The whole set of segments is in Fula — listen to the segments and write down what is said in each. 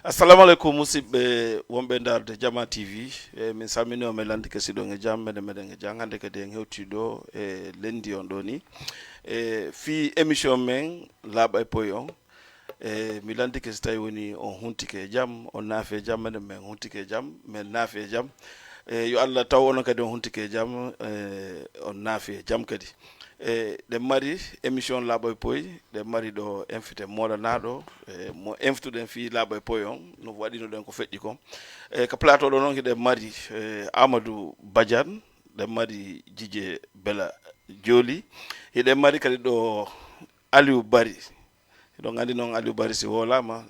assalamu alaikum musidɓe wonɓe darde Jama TV min salmini o men landi kesiɗon e jam meɗen e jam hande kadi en hewtiɗo e lendi on ɗo ni fi émission men laaɓa e poye on mi landi kesi tawi woni on huntike e jam on naafi e jam meɗen men huntike e jam min naafi e jam yo Allah taw onon kadi on huntike e jam on naafi e jam kadi ɗen mari émission laaɓa e poye ɗen mari ɗo invité moɗanaɗo mo invituɗen fi laaɓa e poye on no waɗinoɗen ko feƴƴi kon ko plateau ɗo noon hiɗen mari Amadou Badiane ɗen mari Djidje Bella Dioli hiɗen mari kadi ɗo Aliou Barry ɗon andi noon Aliou Barry si wolama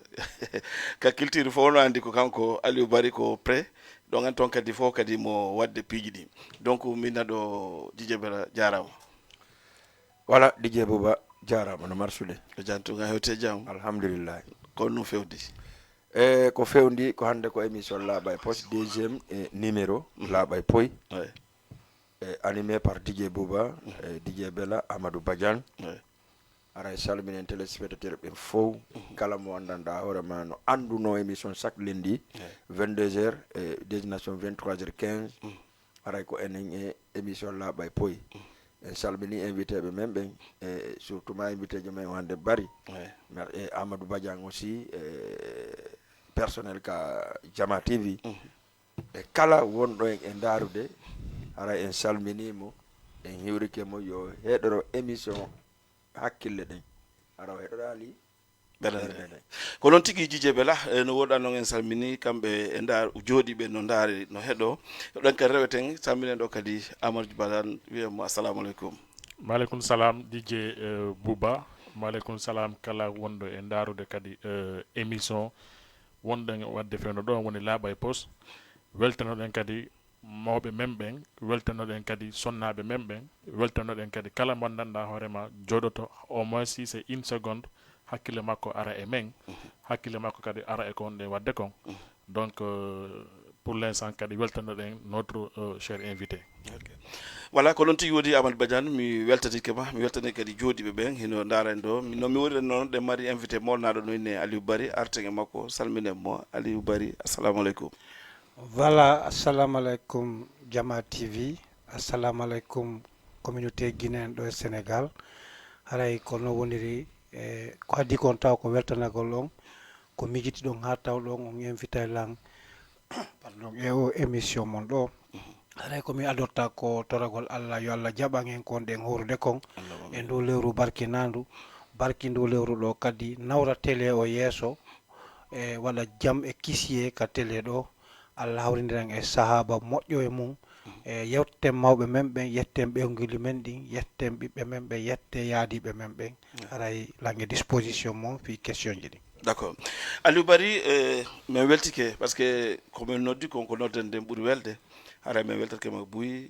ka culture fof no andi ko kanko Aliou Barry ko pré ɗon andi toon kadi fof kadi mo wadde piiji ɗi donc minna ɗo Djidje Bella jarama. Voilà, DJ Bouba jarama no marsude jantuga hewte jam alhamdulillah ko no fewdi ko fewndi ko hande ko émission laaɓa e poste deuxième numéro laaɓa e poy animé par DJ Bouba et DJ Bella Amadou Badiane ara salminen téléspectateur ɓe fof kala mo andanda hoorema no anduno émission chaque lundi 22h et destination 23h15 aray ko enen e émission laaɓa e poy en salmini invité ɓe men ɓen e surtout ma invité jo men wande bari e Amadou Badiane aussi personnel ka Jama TV e kala wonɗo en darude ara en salminimo en hiwrike mo yo heɗoro émission hakkille ɗen ara o heɗora ali ɓerɗe ko noon tigui Djidje Bella no woɗɗa noon en salmini kamɓe e dar jooɗiɓe no daari no heɗo ɗon kadi reweten salminen ɗo kadi Amadou Badiane wiyamo assalamu aleykum. maaleykum salam DJ Bouba maaleykum salam kala wonɗo e darude kadi émission wonɗen wadde fewno ɗo woni laaɓa e poste weltanoɗen kadi mawɓe men ɓen weltanoɗen kadi sonnaɓe men ɓen weltanoɗen kadi kala mo gandanɗa hoorema joɗoto au moins si c'est une seconde hakkille makko ara e men hakkille makko kadi ara e ko wonɗe wadde kon donc pour l'instant kadi weltanoɗen notre cher invité. Voilà ko noon tigi woodi Amadou Badiane mi weltatike ma mi weltani kadi jooɗiɓe ɓen hino daren ɗo no mi woni noon ɗe mari invité molnaɗo no inne Aliou Barry arten e makko salminen mo Aliou Barry assalamu aleykum. Voilà, assalamu alaikum Jama TV, assalamu alaikum communauté guinéenne do Sénégal. Haray ko no woniri ko addi kon taw ko weltanagol on ko mijiti ɗon ha taw ɗon on invité lan pardon e o émission mon ɗo haray ko mi adorta ko toragol Allah yo Allah jaɓan en kon ɗen horde kon e ndu lewru barkinandu barki ndu lewru ɗo kadi nawra télé o yeeso e waɗa jam e kisiye ka télé ɗo Allah hawrindiran e sahaba moƴƴo e mum e yewten mawɓe men ɓen yetten ɓewgili men ɗin yetten ɓiɓɓe men ɓen yette yaadiɓe men ɓen haray langue disposition mon fi question ji ɗi. D'accord Aliou Barry min weltike par ce que komin noddi konko nodden nden ɓuuri welde haray min weltatke ma Bouy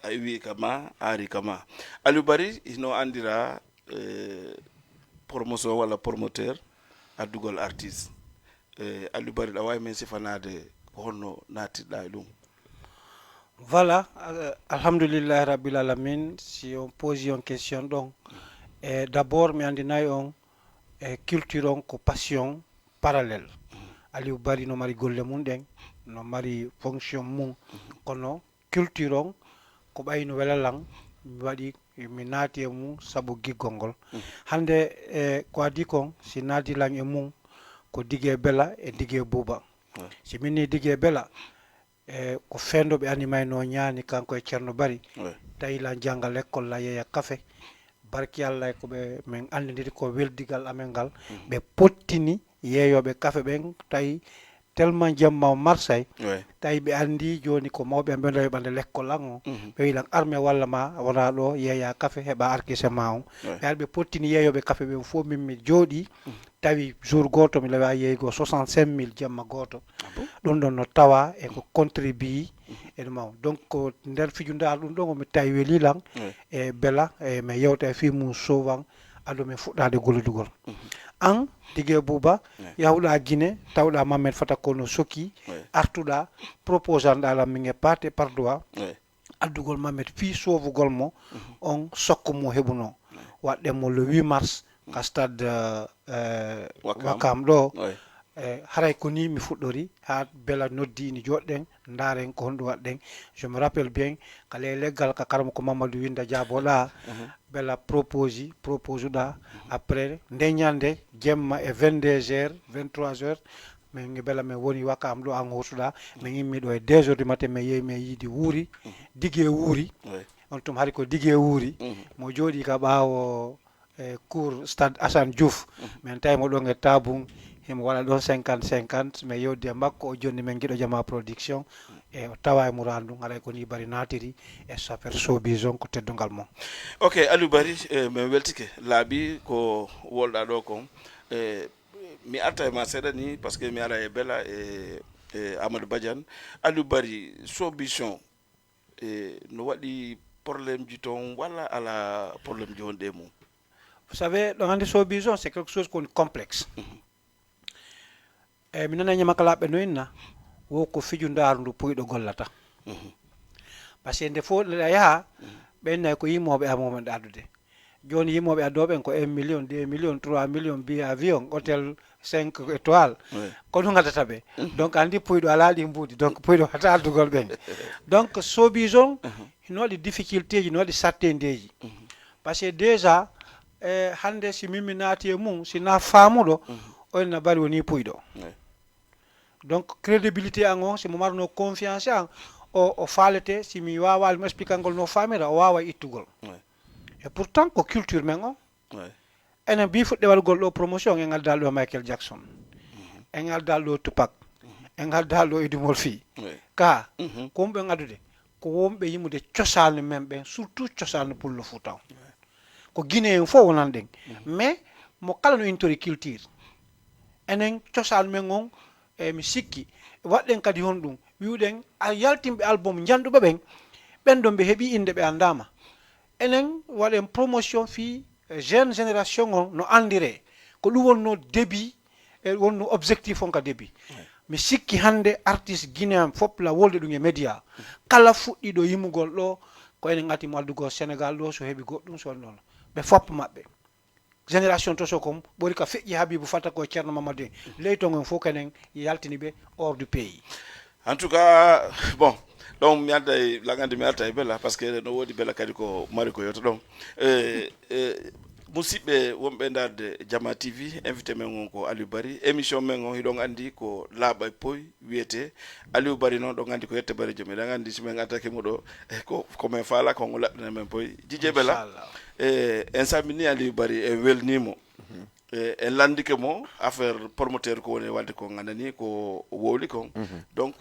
a wi kama ari kama Aliou Barry hino andira promotion walla promoteur addugol artiste Aliou Barry ɗa wawi min sifanade honno natirɗa e ɗum. Voilà, alhamdulillah rabbil alamin si on pose une question donc d'abord mi andinayi on culture on ko passion parallèle Aliou Barry no mari golle mum ɗen no mari fonction mum kono culture on ko ɓayno welalan mi waɗi mi naati e mum saabu giggol ngol hande ko adi kon si naati lan e mum ko DJ Bella e DJ Bouba si minni DJ Bella ko fendoɓe animayno ñaani kanko e Ceerno Barry tawi la janggal l'école la yeeya café barki Allah ko ɓe min andidiri ko weldigal amen ngal ɓe pottini yeeyoɓe café ɓen tawi tellement jamma Marseille tawi ɓe andi joni ko mawɓe ɓe ɓande l'école an o ɓe wilan armé walla ma wona ɗo yeeya café heɓa arkisema on ɓe ari ɓe pottini yeeyoɓe café ɓen fof min mi jooɗi tawi jour goto mi lawa yeeygo 65 000 jamma goto ɗum ɗon no tawa e ko contribue e ɗum donc ko nder fijundal ɗum ɗon omi tawi welilan e Bella e mi yewta e fimum souvent ado min fuɗɗade golludugol an DJ Bouba yawɗa Guinée tawɗa Mamed Fata Kono Soki artuɗa proposanɗa lam min e paate par doigt addugol Mamed fi sowugol mo on sokko mo heɓuno waɗɗen mo le 8 mars ka stade Wakam ɗo haray ko ni mi fuɗɗori ha bela noddi ni joɗɗen ndaren ko honɗum waɗɗen. Je me rappelle bien kala leggal ka karamo ko Mamadou Winda Diabola bela propose ɗa après ndeñande jemma e 22h 23h min bela min woni wakam ɗo an hosuɗa min immi ɗo e 2h du matin mi yeehi mi yiidi wuuri digue wuuri on tum hari ko digue wuuri mo jooɗi ka ɓaawo cour stade Assane Diouf min tawi mo ɗon e tabung himo waɗa ɗon 50-50 mi yewdi e makko o jonni min giɗo jama production e o tawa e murandu haɗa ko ni bari natiri e sapper sobison ko teddungal mon. Ok, Aliou Barry min weltike laaɓi ko wolɗa ɗo kon mi arta e ma seeɗa ni par ce que mi ara e Bella e Amadou Badiane. Aliou Barry sobison no waɗi probléme ji toon walla ala probléme ji wonɗe mum? Vous savez, le rendez sobison c'est quelque chose qu'on complexe. Mi nana ñama kala ɓe noyinna wo ko fiju ndaaru ndu puyɗo gollata par ce que nde fof ɗa yaha ɓennayi ko yimmoɓe amomen ɗo addude joni yimmoɓe addoɓen ko 1 million 2 million 3 million billet avion hôtel 5 étoiles ko ɗum gaddata ɓe donc andi puyɗo ala ɗi mbuudi donc puyɗo hata addugol ɓen donc sobison no waɗi difficulté ji no waɗi sattendeji par ce que déjà hande si mimmi naati e mum sina faamuɗo on na bari woni puyɗo donc crédibilité an on simo marno confiance an o faalete simi wawa mo explicangol no famira o wawa ittugol et pourtant ko culture men on enen bi fuɗɗe waɗugol ɗo promotion en ngal ɗo Michael Jackson en ngal ɗo Tupac en ngal ɗo Idumol Fi ka ko wonɓe ngadude ko wonɓe yimude cosalno men ɓen surtout cosalno pullo Fuuta o ko Guinée en fof wonan ɗen mais mo kala no intori culture enen cosal men on mi sikki waɗɗen kadi hon ɗum wiwɗen a yaltimɓe album janduɓe ɓen ɓen ɗon ɓe heeɓi inde ɓe andama enen waɗen promotion fi jeune génération on no andire ko ɗum wonno début e wonno objectif on ka début mi sikki hande artiste guinéen fof la wolde ɗum e média kala fuɗɗiɗo yimugol ɗo ko enen gatimo addugol Sénégal ɗo so heeɓi goɗɗum so noon ɓe fopp maɓɓe génération to so kom ɓori ka feƴƴi Habibou Fata ko Ceerno Mamadou leyton en fof kenen yaltini ɓe hors du pays. En tout cas bon donc mi adda e lagande mi arta e Bella par ce que no woodi Bella kadi ko mari ko yoto ɗon musidɓe wonɓe darde Jama TV invité men on ko Aliou Barry émission men on hiɗon andi ko laaɓa e poy wiyete Aliou Barry noon ɗon andi ko yette bare joom eɗen andi somin addake mo ɗo komin faala ko ngo laɓɓina men poy Dj Bella en sammini Aliou Barry en welnimo en landike mo affaire promoteur ko woni wadde ko gandani ko wowli kon donc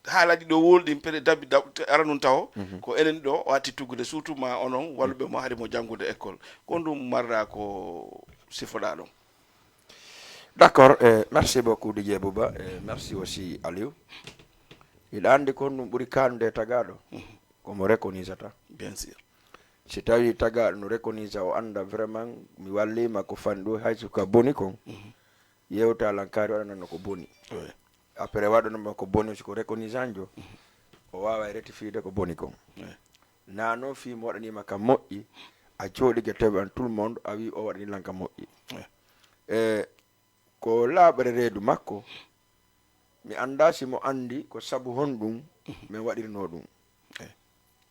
haalaji ɗo wolɗi pere dabbi ara nun taw ko enen ɗo watti tuggude surtout ma onon walluɓe mo haade mo janggude école ko ɗum marra ko sifoɗa ɗon. D'accord, merci beaucoup DJ Bouba, merci aussi Aliou. Hiɗa andi kon ɗum ɓuuri kanude tagaɗo komo reconnaissata bien sûr si tawi tagaɗo no reconnaissa o anda vraiment mi wallima ko fani ɗo hay suka boni kon yewta lankari waɗanano ko boni après waɗanoma ko boni siko reconnaissant jo o wawa rectifiede ko boni kon nano fimo waɗanima kam moƴƴi a jooɗike tawi an tout le monde a wi o waɗani lan kam moƴƴi ko laaɓere reedu makko mi anda simo andi ko sabu honɗum min waɗirno ɗum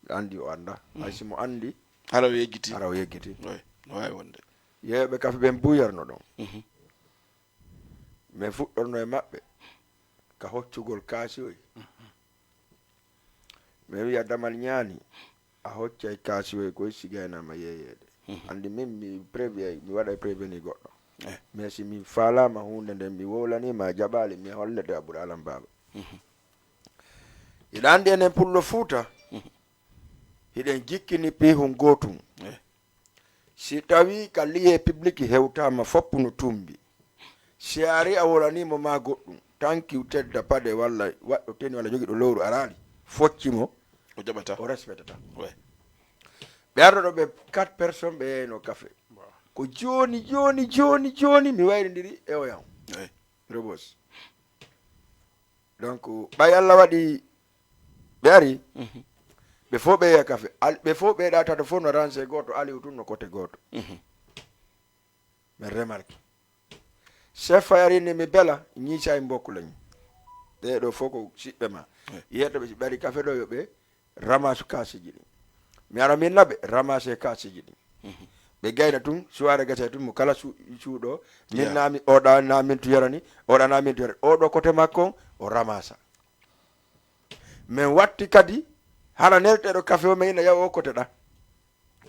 andi o anda hay simo andi ara o yeggiti no wawi wonde yeɓe kafe ɓen buyarno ɗon min fuɗɗorno e maɓɓe ka hoccugol kaasiyoy min wiya damal ñaani a hoccay kaasiyoy koye sigaynama yeeyede andi min mi prévie mi waɗa préveni goɗɗo mais si mi faalama hunde nden mi wowlanima jaɓali mi hollete a ɓuuri alam baba hiɗa andi enen pullo Fuuta hiɗen jikkini pihum gotum si tawi ka liye public hewtama foppu no tumbi si ari a wolanimo ma goɗɗum tanki tedda paɗe walla waɗɗo teni walla jogiɗo lowru arali foccimo o jaɓata o respectata ɓe arɗo ɓe 4 personnes ɓe yeyno café ko joni mi wayrindiri e oyam robos donc ɓay Allah waɗi ɓe ari ɓe fof ɓe yeeya café ɓe fof ɓe ɗatata fof no rancé goto Aliou tun no côté goto min remarque chef fayari ni mi bela ñi say mbokk lañu de do foko sibbe ma yeddo be bari café do yobe ramasse kasiji ni mi ara min nabe ramasse kasiji ni be gayna tun suware gate tun mo kala suudo min nami o da namin tu yarani o da namin tu yarani o do kote makko o ramasa men watti kadi hala nelte do café o men yaw o kote da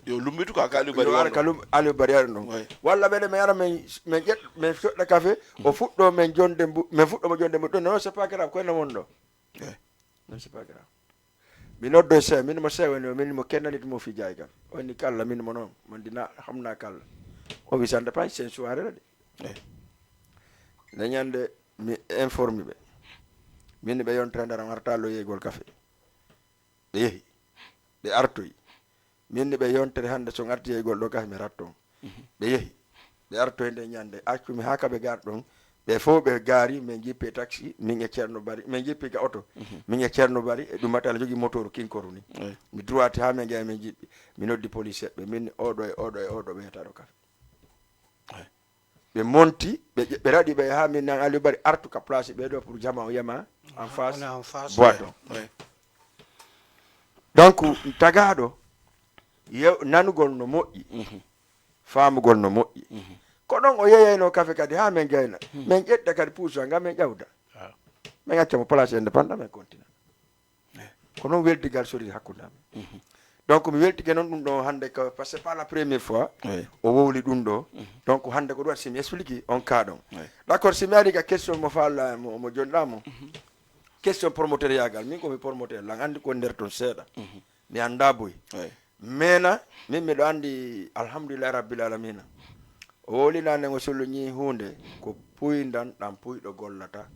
yo lumbitu ka Aliou Bari wala kalum Aliou Bari non walla be me ara men jet men fodda café o fuddo men jonde men fuddo mo jonde mo don non c'est pas grave ko na wondo non c'est pas grave mi noddo se min mo sewe no min mo kennanit mo fi jaygal woni kala min mo non mon dina xamna kala o wi sande pas sen soirée la de na ñande mi informe be min be yon trendara arta lo yegol café be yehi be artoy min be yontere hande so arti yegol do café mi ratto be yehi be artoy de ñande accu mi haka be gar don be fo be gari men jippe taxi min e Cerno Bari men jippe ga auto min e Cerno Bari e dum matala jogi motor kinkoru ni mi droite ha men gay men jippi mi noddi police be min odo be taro café be monti be radi be ha min nan Aliou Bari artu ka place be do pour jama o yama en face boîte donc tagado nanugol no moƴƴi faamugol no moƴƴi ko ɗon o yeyeyno café kadi ha men gayna men ƴetta kadi puusa ngam men ƴawda men accamo place indépendant men continue ko noon weltigal sori hakkude amen donc mi weltike noon ɗum ɗo hannde ko par ce que pas la première fois o wowli ɗum ɗo donc hannde ko ɗum si mi explique on cas ɗon d' accord si mi ari ka question mo faalla mo jonɗamo question promoteur yagal min komi promoteur lan andi ko nder toon seeɗa mi annda boy mena min miɗo andi alhamdulillah rabbil alamina o wolinane ngo solloñi hunde ko puydan ɗan puyɗo gollata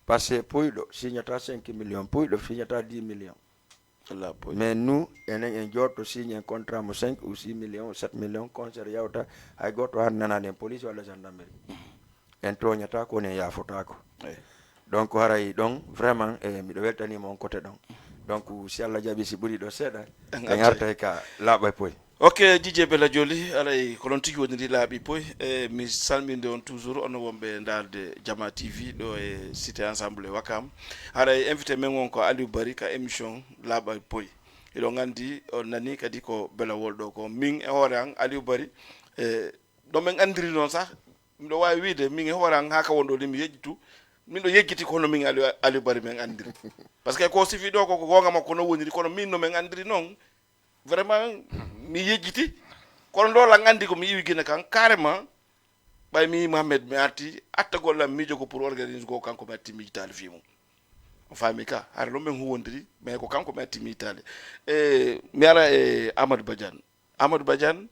par ce que puyɗo signata 5 millions puyɗo signata 10 millions mais nous enen en jotto signe un contrat mo 5 ou 6 millions 7 millions concert yawta hay goto han nanani en police walla gendarmerie en toñata ko ne yafotako donc haray ɗon vraiment miɗo weltanima on côté ɗon donc si Allah jaɓi si ɓuri ɗo seeɗa en arta ka laaɓa poy ok Dj Bella Jolly alay ko non tigi woniri laaɓi poy mi salminde on toujours ono wonɓe darde Jama TV ɗo e cité ensemble e Wakam haray invité men won ko Aliou Bari ka émission laaɓa poy eɗon gandi on nani kadi ko Bella wolɗo ko min e hoore an Aliou Bari ɗo men andiri noon sah miɗo wawi wiide min e hoore an ha ka wonɗo ni mi yejjitu min ɗo yeggiti kono min Aliou Bari men andiri par ce que ko sifi ɗo koko gonga makko no woniri kono min no men andiri noon vraiment mi yejjiti kono ɗo lan andi ko mi yiwi guine kan carrément ɓay mi Mohamed mi arti attagollam miijo ko pour organise go kanko mi atti mijitali fimum o faami ka hara ɗon men huwodiri mais ko kanko mi atti mijitali mi ara e Amadou Badiane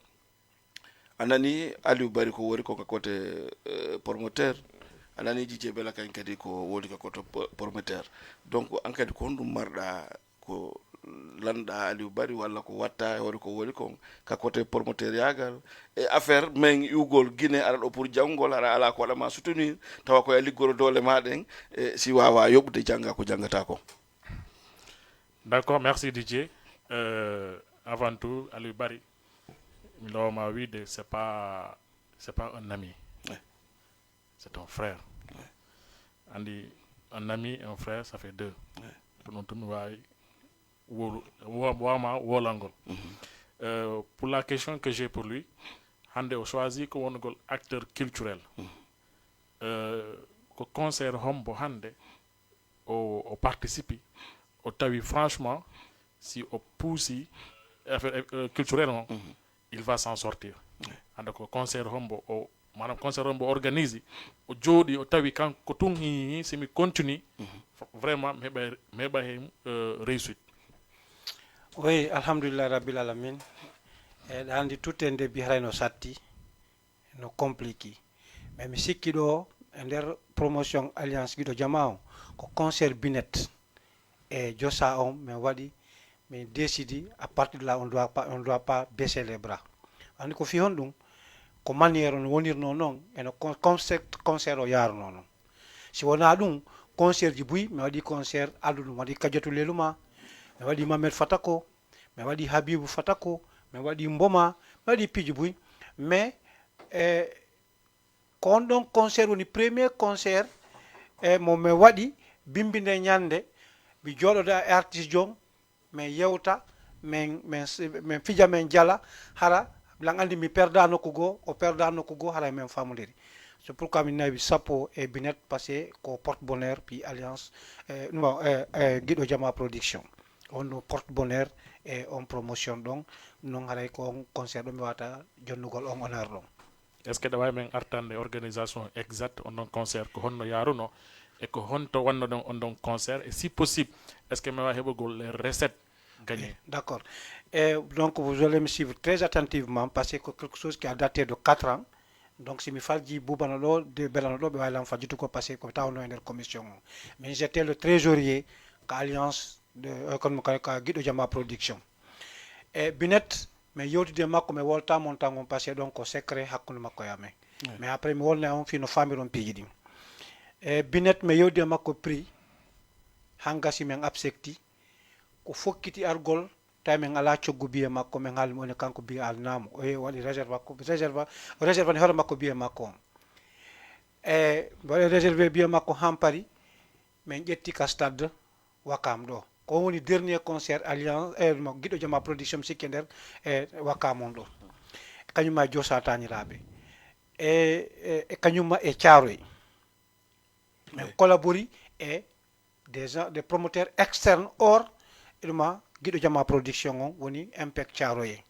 anani Aliou Bari ko wori ko côté promoteur anani Dj Bella kañ kadi ko woli ko côté promoteur donc an kadi ko honɗum marɗa ko lanɗa Aliou Bari walla ko watta wori ko woli kon ka côté promoteur yagal e affaire men iwgol guine ara ɗo pour janggol ara ala ko waɗama soutenir tawa koye liggoro dole maɗen si wawa yoɓude jangga ko janggata ko d'accord merci DJ avant tout Aliou Bari mi lowma wiide c'est pas un ami c'est un frère andi un ami et un frère ça fait deux pour non tumi wawi wama wolangol pour la question que j'ai pour lui hande o choisi ko wonugol acteur culturel ko concert hombo hande o participe o tawi franchement si o pousi culturel on il va s'en sortir hande ko concert hombo o manam concert hombo organise o jooɗi o tawi kanko tun hi simi continue vraiment mi heɓa hen réussite. Oui, alhamdulillah rabbil alamin. Andi tout en début no satti no compliqué. Mais mi sikki ɗo e nder promotion alliance giɗo jama o ko concert binet e jossa on min waɗi min décidi à partir de là on doit pas baisser les bras. Andi ko fi hon ɗum ko manière no wonirno noon eno concert o yarno noon si wona ɗum concert ji buy mi waɗi concert addu ɗum waɗi Kadiatou Leluma mi waɗi Mamed Fatako mi waɗi Habibou Fatako mi waɗi Mboma mi waɗi piiji buy mais ko on ɗon concert woni premier concert mo mi waɗi bimbinde ñande mi jooɗoda e artiste jom min yewta min fija min jala hara lan andi mi perda nokku goo o perda nokku goo hara min famodiri c'est pourquoi min nawi sappo e binet passé ko porte bonheur puis alliance non Guiɗo Jama production on no porte bonheur e on promotion ɗon non haray ko on concert ɗo mi wata jonnugol on honneur ɗon. est ce que ɗa wawi men artande organisation exact on ɗon concert ko honno yaruno e ko honto wanno ɗon on ɗon concert et si possible est ce que mi wawi heɓugol les recettes gagnées. D'accord. Donc vous allez me suivre très attentivement parce que c'est quelque chose qui a daté de 4 ans. Donc si mi falji Boubano ɗo de Belano ɗo ɓe wawi lam fajjutu ko passé ko tawno e nder commission o mais j'étais le trésorier ka alliance de comme ka Guiɗo Jama production e binet mais yewtide makko mi wolta mon tangon passé donc ko secret hakkude makko e amen mais après mi wolna on fino famiron piiji ɗin e binet mi yewtide makko prix hangasi min absecti ko fokkiti argol tawi min ala coggu biye makko min haalmi oni kanko biye alnamo o waɗi réserve ni hoore makko biye makko on e waɗi réservé biye makko hampari min ƴetti ka stade Wakam ɗo ko woni dernier concert alliance Guiɗo Jama production sikki nder e Wakam on ɗo kañumma e Josa Tañiraɓe e kañumma e Thiaroye min collabori e des promoteurs externes hors ɗuma Guiɗo Jama production on woni Impact Thiaroye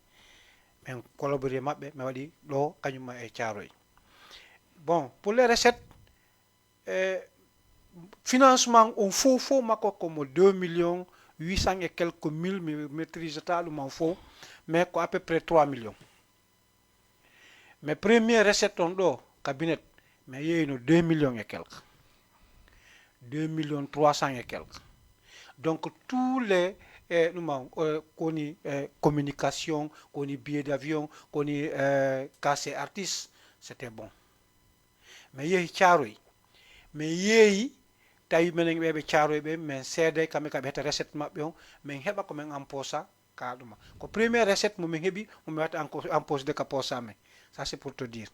min collaboré maɓɓe mi waɗi ɗo kañumma e Thiaroye bon pour les recettes financement on fof makko komo 2 800 et quelques mille mi maîtrise ta ɗum on fof mais ko à peu près 3 millions mais premier recette on ɗo cabinet mi yeyino 2 millions et quelques 2 millions 300 et quelques donc tous les koni communication koni billet d'avion koni casse artiste c'était bon mais yehi Thiaroye mais yehi tawi minen ɓeɓe Thiaroye ɓe min seede kamɓe kaɓe hetta recette maɓɓe on min heɓa komin emposa ka ɗuma ko première recette momin heeɓi momi watta emposde ka posa men ça c'est pour te dire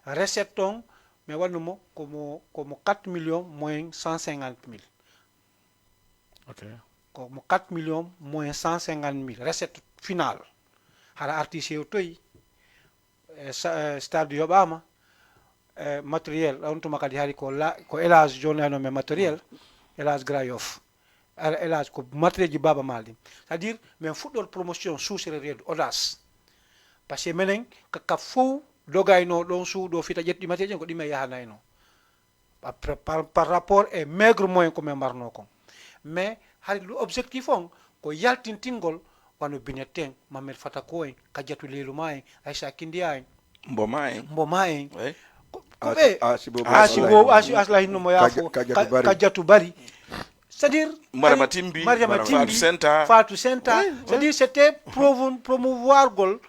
recette on mi wannumo komo 4 millions moins 150 000 ok komo 4 millions moins 150 000 recette finale hara artiste o toyi stade yoɓama matériel on tuma kadi hari ko élage joni no mais matériel élage Grayof élage ko matériel ji Baba Mal ɗin c'est à dire min fuɗɗor promotion suusere reedu audace par ce que minen kaka fof dogayno ɗon suuɗo fita ƴetti matériel ko ɗime yahanayno par rapport e maigre moyen ko min mbarno kon mais hari l'objectif on ko yaltintingol wano bineten Mamed Fatako en Kadiatou Leluma en Aïcha Kindia en Mboma en koɓe asla hinno mo yaafo Kadiatou Bari c'est-à-dire Mariama Timbi Fatou Senta c'est-à-dire c'était promouvoir gol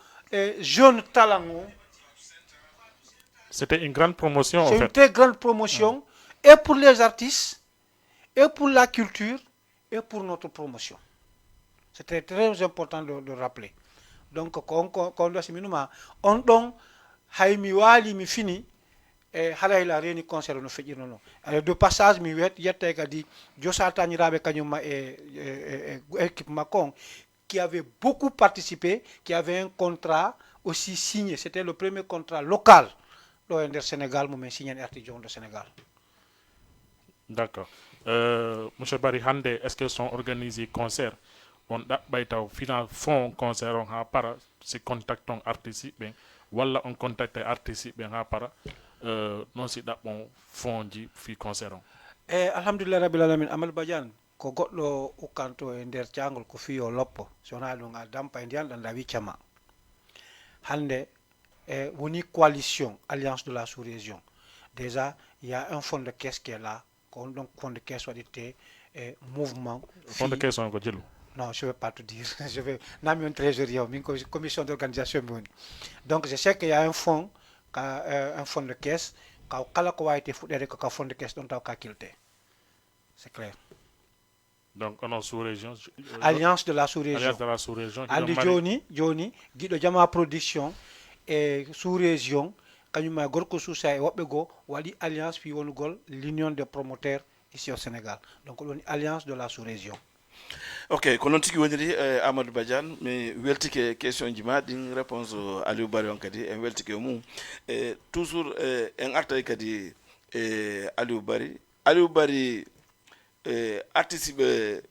jeune talent o c'était une grande promotion c'est une très grande promotion et pour les artistes et pour la culture et pour notre promotion. C'était très important de rappeler. Donc, quand on si minuma, on don haymi wali mi fini et halay la réuni concert no fejir non. De passage mi wet yette kadi Josa Tañiraɓe kañuma et équipe Macon qui avait beaucoup participé, qui avait un contrat aussi signé. C'était le premier contrat local de Sénégal, mo signé artisan de Sénégal. D'accord. Monsieur Barry hande est-ce que sont organisés concerts on ɗaɓɓay taw final fond concert on ha para si contact on artiste ɓen walla on contacte artiste ɓen ha para non si ɗaɓɓon fond ji fi concert on alhamdulillah rabbil alamin Amal Badiane ko goɗɗo ukkanto e nder cangol ko fiyo loppo so wona ɗum a dampa e ndiyan ɗan dawi cama hande woni coalition alliance de la sous-région déjà il y a un fond de caisse qui est là donc fond de caisse waɗirte mouvement fond de caisse on ko jelu non je vais pas te dire je vais nami on trésorier min ko commission d'organisation mi woni donc je sais qu'il y a un fond de caisse kala ko wawite fuɗɗede ko ka fond de caisse ɗon taw ka kilte c'est clair donc onon sous-région alliance de la sous-région andi joni Guiɗo Jama production et sous-région kanyuma gorko suusa e wobbe go wadi alliance fi wonugol l'union des promoteurs ici au Sénégal donc on alliance de la sous-région. Ok, ko non tigi woniri Amadou Badiane mi weltike question ji ma din réponse Aliou Bari on kadi en weltike mum toujours en artay kadi Aliou Bari artiste be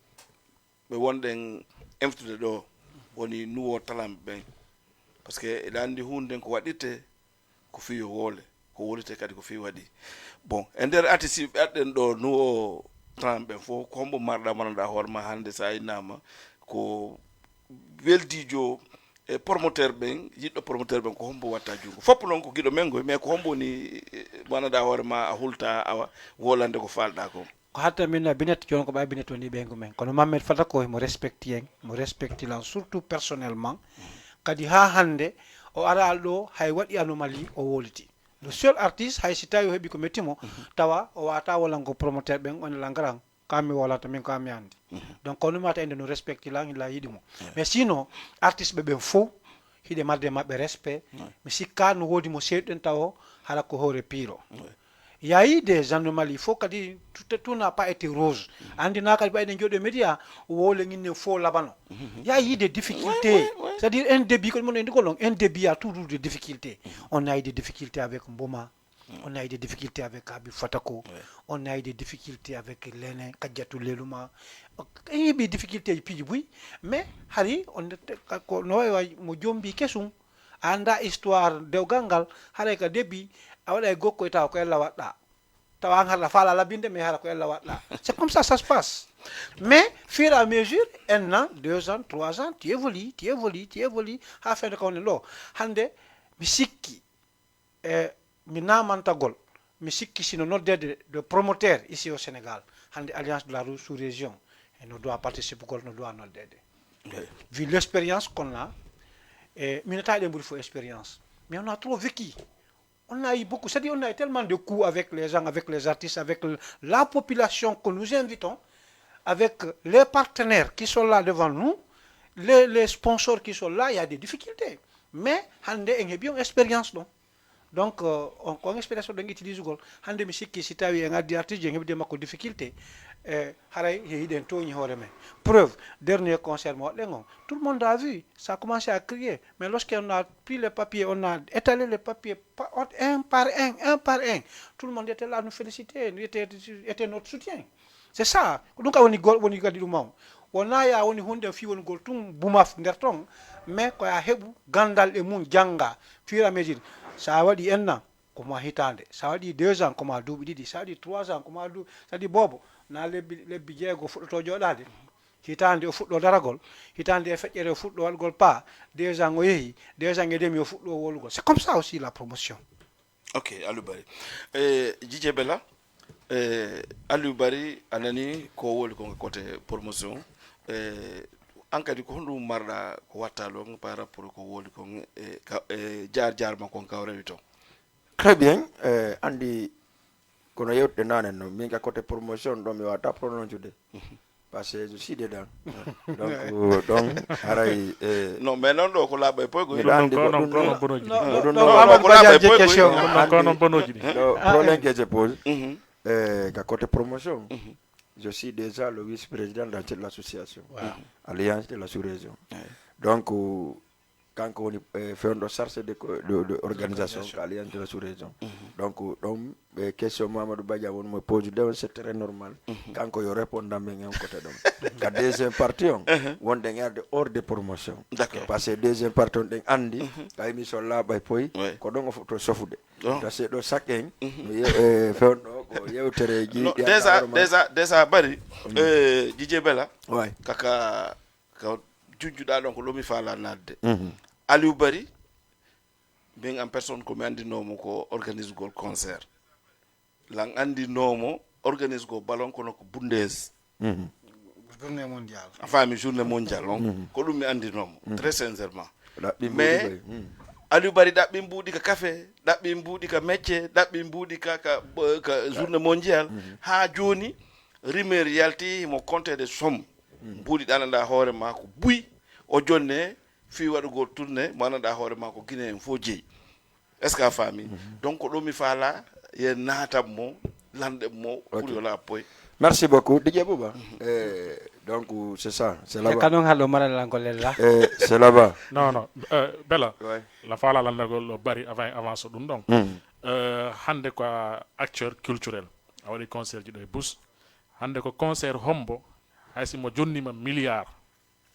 wonden inftude do woni nuwo talam ben parce que ila andi hunde ko wadite ko fiyo wole ko wolite kadi ko fi wadi bon en der artiste adden do nuwo talam ben fo ko hombo marda manada horma hande sa inama ko weldijo promoteur ben yiddo promoteur ben ko hombo watta jungo fop non ko gido mengo mais ko hombo ni manada horma a hulta awa wolande ko falda ko hatta minna binet jon ko ba binet woni bengo men kono Mamed fata ko mo respecti lan surtout personnellement kadi ha hande o ara do hay wadi anomalie o woliti le seul artiste hay sitayo hebi ko mettimo tawa o wata walango promoteur ben on langaran kami wala to min kami andi donc kono mata ende no respecti lan la yidimo mais sinon artiste be ben fo hide marde mabbe respect mi sikka no wodi mo sedden tawo hala ko hore piro. Il y a eu des anomalies. Il faut que tout n'a pas été rose. Andina kadi ba de média wo le ngine fo labano. Il y a eu des difficultés. C'est-à-dire un débit comme on dit un débit a toujours des difficultés. On a eu des difficultés avec Mboma. On a eu des difficultés avec Abi Fatako. On a eu des difficultés avec Lene Kadjatou Leluma. Il y a eu des difficultés puis oui, mais hari on no mo jombi kesum anda histoire de gangal hare ka débit awala gokko taw ko ella wadda taw la fala la binde mais hala ko ella wadda c'est comme ça se passe mais fur et à mesure 1 an 2 ans 3 ans tu évolues ha fe ko lo hande mi sikki mi namantagol mi sikki sino nodde de promoteur ici au Sénégal hande alliance de la sous-région et nous doit participer gol nous doit nodde vu l'expérience qu'on a et minata de faut expérience mais on a trop vécu. On a eu beaucoup, c'est-à-dire on a eu tellement de coups avec les gens, avec les artistes, avec la population que nous invitons, avec les partenaires qui sont là devant nous, les sponsors qui sont là, il y a des difficultés. Mais on a une bonne expérience. Donc, on a une expérience de l'utilisation. On a une difficulté, on a des difficultés. Preuve, dernier concert, tout le monde a vu, ça a commencé à crier. Mais lorsqu'on a pris les papiers, on a étalé les papiers un par un. Tout le monde était là, nous féliciter, était notre soutien. C'est ça. Donc, on a hunde fi won gol tum bumaf nder ton mais ko ya hebu gandal e mun janga fur et à mesure ça wadi enna ko ma hitande ça wadi 2 ans ko ma dubi didi ça wadi 3 ans ko ma dubi ça di bobo na lebbi jeego fuddo jodade hitande o fuddo daragol hitande e feccere fuddo walgol pa 2 ans o yehi 2 ans e demi o fuddo wolugol c'est comme ça aussi la promotion. Ok, Aliou Bari Dj Bella Aliou Bari anani ko woli ko côté promotion ankadi ko hondu marda ko wattalo par rapport ko woli ko jaar ma kon kawrewi to. Très bien andi kono yewte nanen no min ka côté promotion do mi wata prononcude parce que je suis dedans donc haray non mais non do ko labay pogo non problème que je pose ka côté promotion je suis déjà le vice-président de l'association Alliance de la sous-région donc quand on fait une charge de organisation Alliance de la sous-région donc question Mamadou Badia on me pose c'est très normal quand on répond dans mes côté donc la deuxième partie on de hors de promotion parce que deuxième partie on andi ka émission là bay poy ko donc photo sofude parce que do chacun fait ko yewtere ji déjà bari Dj Bella ouais kaka ka jujjuda donc lomi fala nadde Aliou Bari ben en personne ko mi andinomo ko organise gol concert lan andinomo organise go ballon kono ko bundes journée mondiale afami journée mondiale on ko dum mi andinomo très sincèrement mais Aliou Bari dabbi mbudi ka café dabbi mbudi ka métier dabbi mbudi ka journée mondiale ha joni rimer yalti mo compter de somme mbudi dananda hoore ma ko buy o jonne fi wadugo tourner mananda hoore ma ko Guinée fo jeyi est-ce que a famille donc ɗo mi faala ye naata mo lande mo pour yo la poy. Merci beaucoup DJ Bouba. Donc c'est ça, c'est là-bas. C'est là-bas. Non, Bella. Ouais. La fala la nego bari avant so dum donc. Hande ko acteur culturel. A wadi concert ji do bus. Hande ko concert hombo haysi mo jonnima milliard.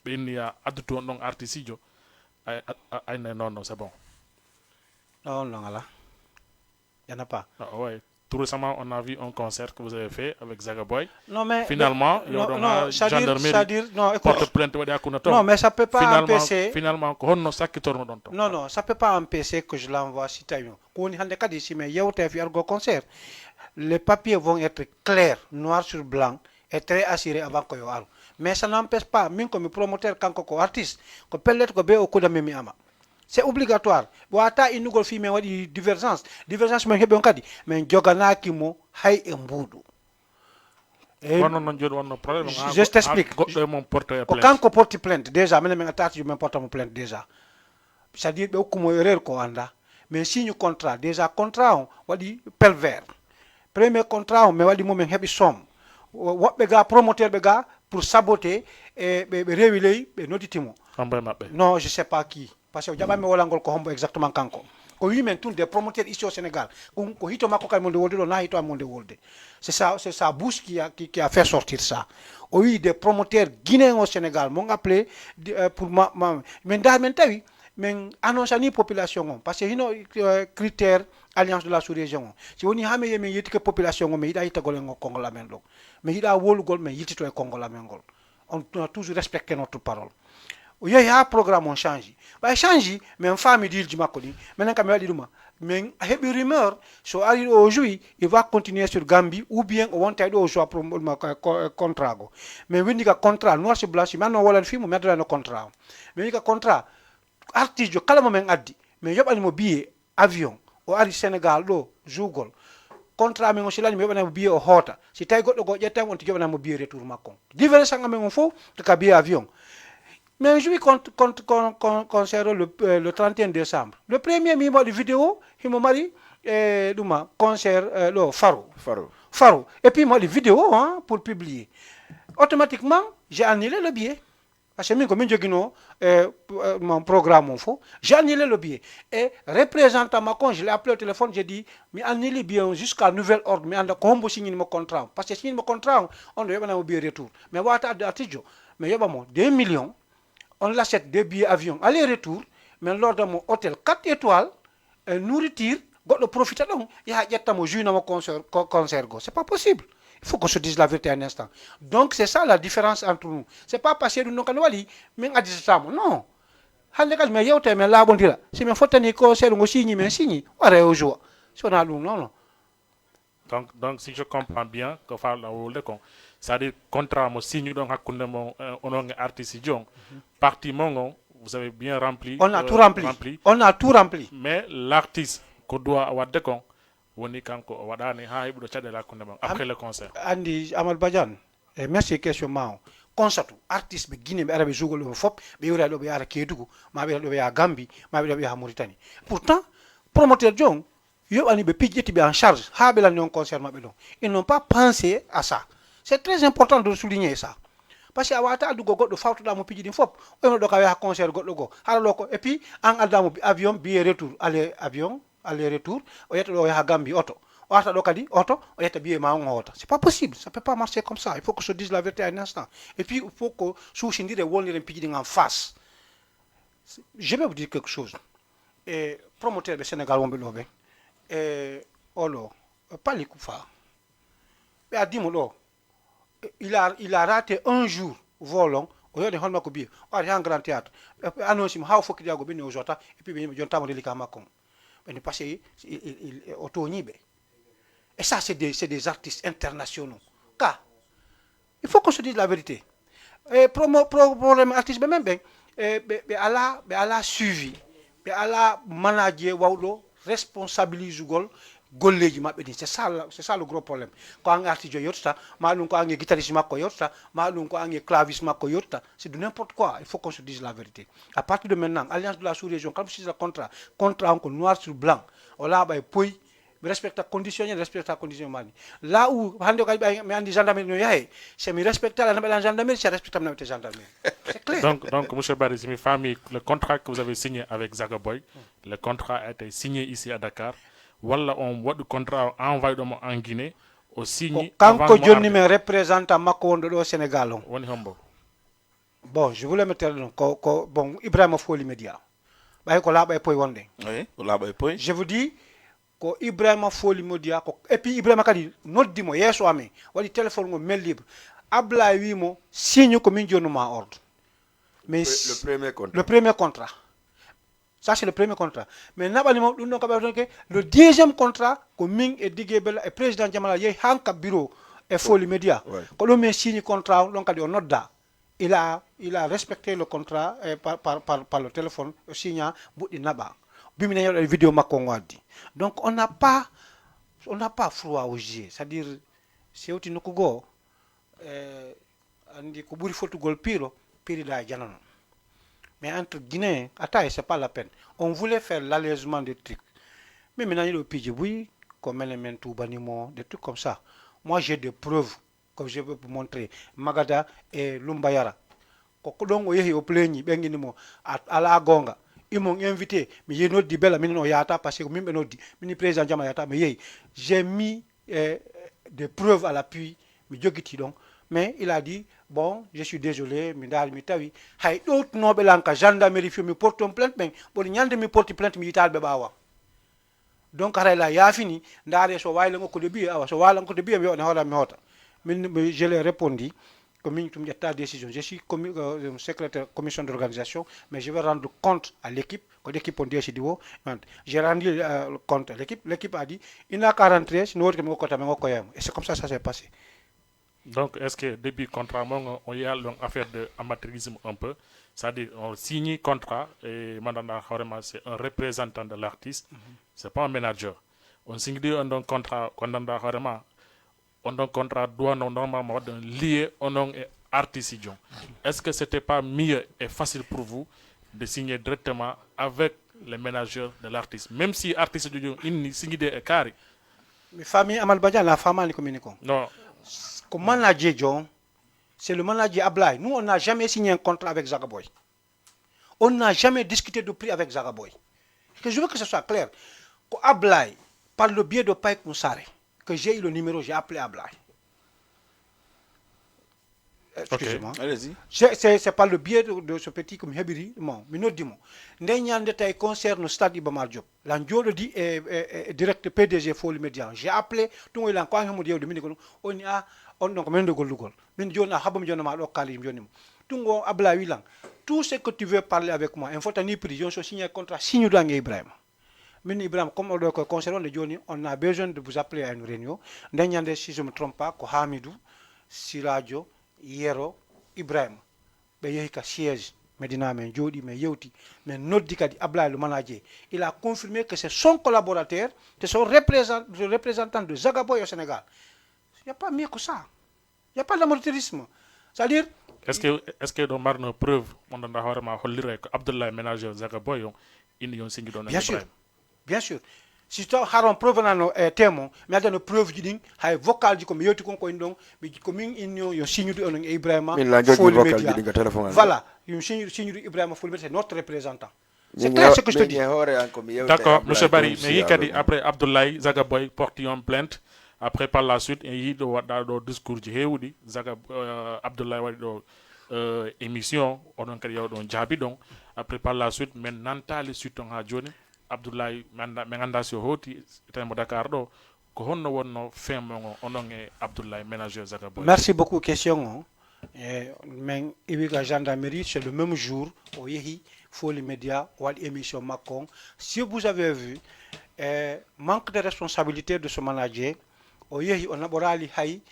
Be niya adduto on artiste jo. Ay non, c'est bon. Non, là. Il n'y en a pas. Ah, ouais. Tout récemment, on a vu un concert que vous avez fait avec Zagaboy. Non, mais. Finalement, porte plainte. Non, mais ça ne peut pas empêcher. Finalement, non, ça ne peut pas empêcher que je l'envoie si tu as eu. Concert. Les papiers vont être clairs, noir sur blanc, et très assurés avant que je aille. Mais ça n'empêche pas, même comme promoteur, quand comme artiste, que peut-être que je vais au Ama. C'est obligatoire. Wata inugol fi men wadi divergence men hebe on kadi men joganaki mo hay e mbudu. Je t'explique. Quand on porte plainte déjà men attaque men porte mon plainte déjà. C'est-à-dire be okumo erreur ko anda mais signe contrat déjà contrat on wadi pervers. Premier contrat on me wadi mo men hebi somme. Wobbe ga promoteur be ga pour saboter et be rewiley be noditimo. Non, je sais pas qui. Parce que j'avais me ko hombo exactement kanko ko wi men tous des promoteurs ici au Sénégal ko hito makko kay monde wolde do na hito monde wolde c'est sa bouche qui a fait sortir ça oui des promoteurs guinéens au Sénégal m'ont appelé pour mais dans men tawi men annonce ni population parce que hino critère alliance de la sous-région si woni hame yemen yetti que population mais ida hita gol Congo la men do mais ida wolugol mais yitito e Congo la men gol on a toujours respecté notre parole. Il y a un programme on change. Bah change, mais une femme dit du macoli. Maintenant quand me dit duma, mais a des rumeurs sur arrive aujourd'hui, il va continuer sur Gambie ou bien on va au choix pour contrat. Mais oui ni contrat noir sur blanc, maintenant on va le film mettre dans le contrat. Mais ni contrat artiste jo kala moment addi, mais yob ani mo billet avion au ari Sénégal do jugol. Contrat men on silani me bana billet au hota. Si tay goddo go jetta on ti jobana mo billet retour makko. Différence nga men on fo to ka billet avion. Mais je vais concert le 31 décembre. Le premier moment de vidéo, il m'a dit concert Faro. Et puis moi des vidéos pour publier. Automatiquement, j'ai annulé le billet. Parce que comme je mon programme en faux, j'ai annulé le billet. Et représentant Macron, je l'ai appelé au téléphone, j'ai dit, mais annulez le billet jusqu'à nouvel ordre, mais on a signé mon contrat. Parce que signé mon contrat, on doit avoir un billet retour. Mais voilà, mais il y a 2 millions. On l'achète des billets avion aller-retour, mais lors de mon hôtel 4 étoiles, nourriture, le profite donc, il y a mon jus dans mon concert. C'est pas possible. Il faut qu'on se dise la vérité un instant. Donc c'est ça la différence entre nous. C'est pas parce que nous n'avons pas dit, mais on a dit ça. Non. Mais il y a un là, bon dire. Si mes photos n'est concert, on signe, mais signe. On va au jour. Si on a non. Donc si je comprends bien, que faire la rôle de con. C'est-à-dire contrat mo signe donc hakkunde mo onon artiste jon partie mongon vous avez bien rempli on a tout rempli mais l'artiste ko doit wadde kon woni kanko wadani ha hebudo cadela hakkunde mon après le concert andi Amal Badiane merci question mao concert artiste be Guinée be arabe jogol fop be yura do be ara Kédougou ma be do be ya Gambie ma be do be ya Mauritanie pourtant promoteur jon yo ani be pidjeti be en charge ha be la non concert ma be don ils n'ont pas pensé à ça. C'est très important de souligner ça. Parce que awata du gogo do fawto da mo piji din fop o no do ka ya concert goddo go hala ko et puis en adamo avion billet retour aller retour o yetta do ya Gambie auto o ata do kadi auto o yetta billet ma on auto. C'est pas possible, ça peut pas marcher comme ça. Il faut que je dise la vérité à un instant. Et puis il faut que souchindire wonire piji din en face. Je vais vous dire quelque chose. Et promoteur du Sénégal wombe lobe olo pas les koufa. Mais a dit mo il a raté un jour volon au lieu de holma ko bi o ari en grand théâtre annonce how fokki diago be no jota et puis be jon tamore lika makon ben passé il otonibe et ça c'est des artistes internationaux car il faut qu'on se dise la vérité et problème artiste be même ben be ala suivi be ala manager wawdo responsabilise gol golleji mabɓe ɗi c'est ça le gros problème ko an artijo yotta ma ɗum ko an guitariste makko yotta ma ɗum ko an claviste makko yotta c'est de n'importe quoi il faut qu'on se dise la vérité à partir de maintenant alliance de la sous-région comme si c'est contrat encore noir sur blanc o laaɓa e poyi mi respecta condition mi respecta condition mani là où hande ko mi andi gendarmerie no yahe si mi respecta la naɓeɗan gendarmerie si respecta mi naɓete gendarmerie c'est clair. Donc monsieur Barry, si mi famille le contrat que vous avez signé avec Zagaboy, le contrat a été signé ici à Dakar. Walla on waɗi contrat envoyé ɗomo en Guinée o signe kanko jonni men représentant makko wonɗo ɗo Sénégal on woni hombo. Bon, je voulais mettre ko bon Ibrahima Foli Media ɓay ko laaɓa e poye wonɗen. Oui, ko laaɓa e poye. Je vous dis ko Ibrahima Foli Media ko et puis Ibrahima kadi noddimo yeeso amen waɗi téléphone ngo mail libre Ablaye wimo signe ko min jonnuma ordre mais le premier contrat ça c'est le premier contrat mais naɓanimo ɗum ɗon kaɓe ke le deuxième contrat ko min e Digue Bella e président Jamala yehi hanka bureau e Foli Media ko ɗum min signe contrat ɗon kadi o nodda il a respecté le contrat par le téléphone o signa buɗɗi naɓa bimina yeɗo e vidéo makko on waddi donc on n'a pas froid aux yeux c'est-à-dire sewti nokku goo andi ko ɓuri fottugol piiriɗa e jana non mais entre Guinéens, attends, c'est pas la peine. On voulait faire l'allègement des trucs. Mais maintenant, il y a des oui, comme élément tout banimo, des trucs comme ça. Moi, j'ai des preuves, comme je vais vous montrer. Magada et Lumbayara. Kokodong oyehi au pleni, benginimo, à la gonga. Ils m'ont invité, mais il y a une autre di bella, mini yata, parce que même un autre mini président Jamayata, mais j'ai mis des preuves à l'appui, mais Djogiti donc. Mais il a dit, bon, je suis désolé, mais dans le tawi, hay d'autres nobles lanka gendarmerie fi mi porte une plainte, mais bon, nyande mi porte plainte mi yital be bawa. Donc là, ya fini, ndare so wayla ko de bi awa so wala ko de bi mi hora mi hota. Mais je l'ai répondu comme une décision. Je suis secrétaire commission d'organisation, mais je vais rendre compte à l'équipe. Quand l'équipe on dit j'ai rendu compte à l'équipe. L'équipe a dit, il n'a qu'à rentrer, sinon et c'est comme ça ça s'est passé. Donc, est-ce que depuis contrat, on y a une affaire d'amateurisme un peu? C'est-à-dire, on signe contrat et Mandanda Horema, c'est un représentant de l'artiste, c'est pas un manager. On signe un contrat, Mandanda Horema, un contrat doit normalement lié au nom artiste. Est-ce que c'était pas mieux et facile pour vous de signer directement avec le manager de l'artiste? Même si l'artiste il signe des carrés. Mais famille Amal Badja, la femme, communiquons. Non. Comme manager John, c'est le manager Ablaye. Nous, on n'a jamais signé un contrat avec Zagaboy. On n'a jamais discuté de prix avec Zagaboy. Je veux que ce soit clair. Ablaye, par le biais de Païk Moussare, que j'ai eu le numéro, j'ai appelé Ablaye. Excusez-moi. Okay. Allez-y. C'est par le biais de ce petit comme Hebiri, mais nous disons. N'ayant détail concerne le stade Ibamar Diop. L'andio le dit direct PDG Foli Média. J'ai appelé tout le monde quand on dit on a on donc men de golugol. Men jona habam jona ma lokali jonimo. Tungo abla wilang. Tout ce que tu veux parler avec moi, il faut ni prison, so signer contrat, signe dans Ibrahim. Men Ibrahim comme on le concernant le Joni, on a besoin de vous appeler à une réunion. N'ayant si je me trompe pas, ko Hamidou, Siradio, Yero, Ibrahim. Be yehika siège Medina men jodi men yewti men noddi kadi Ablaye le manager. Il a confirmé que c'est son collaborateur, c'est son représentant de Zagaboy au Sénégal. Il n'y a pas mieux que ça. Il n'y a pas d'amateurisme. C'est-à-dire... Est-ce que dans marne preuve, on a vraiment holliré que Abdoulaye ménager Zagaboy, il y a un signe de bien sûr, bien sûr. Si tu as une preuve dans le témoin, mais il y a une preuve qui dit, il y a un vocal qui dit, il y a un signe de Ibrahima. Voilà, il y a un signe de Ibrahima, c'est notre représentant. C'est clair ce que je te dis. D'accord, M. Barry, mais après Abdoulaye Zagaboy porte une plainte. Après, par la suite, il y a un discours de Héoudi, Abdoulaye Wadi émission, on a un jabi donc. Après, par la suite, maintenant, les suites en Hadjone, Abdoulaye Mengandasio Hoti, Tembo Dakar, ko honno wonno femmo onon e Abdoulaye ménager Zagaboy. Merci beaucoup question. Men iwiga gendarmerie c'est le même jour au yehi Foli Média ou émission Macon. Si vous avez vu manque de responsabilité de ce manager au yehi on aborali hay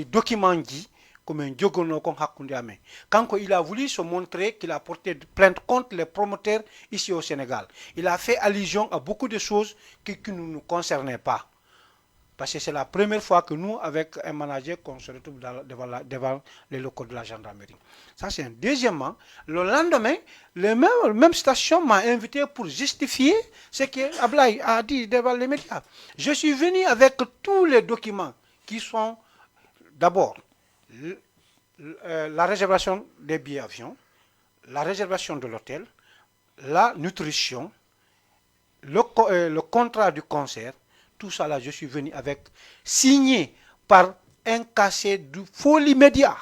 document ji comme un jogono kon hakkunde amen. Quand il a voulu se montrer qu'il a porté plainte contre les promoteurs ici au Sénégal, il a fait allusion à beaucoup de choses qui ne nous concernaient pas. Parce que c'est la première fois que nous, avec un manager, qu'on se retrouve devant les locaux de la gendarmerie. Ça, c'est un. Deuxièmement, le lendemain, même station m'a invité pour justifier ce que Ablaye a dit devant les médias. Je suis venu avec tous les documents qui sont, d'abord, la réservation des billets avion, la réservation de l'hôtel, la nutrition, le contrat du concert. Tout ça là, je suis venu avec, signé par un cachet de Folie Média.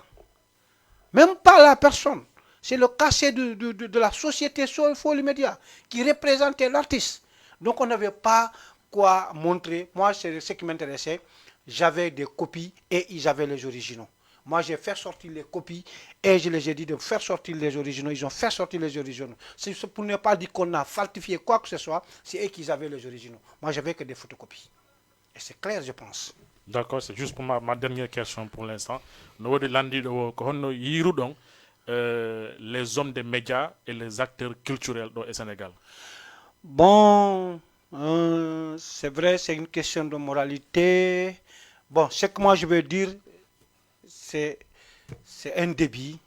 Même pas la personne. C'est le cachet de la société Folie Média qui représentait l'artiste. Donc on n'avait pas quoi montrer. Moi, c'est ce qui m'intéressait. J'avais des copies et ils avaient les originaux. Moi, j'ai fait sortir les copies et je les ai dit de faire sortir les originaux. Ils ont fait sortir les originaux. C'est pour ne pas dire qu'on a falsifié quoi que ce soit. C'est eux qui avaient les originaux. Moi, j'avais que des photocopies. Et c'est clair, je pense. D'accord, c'est juste pour ma dernière question pour l'instant. Nous les hommes des médias et les acteurs culturels au Sénégal. Bon, c'est vrai, c'est une question de moralité. Bon, ce que moi je veux dire, c'est un débit.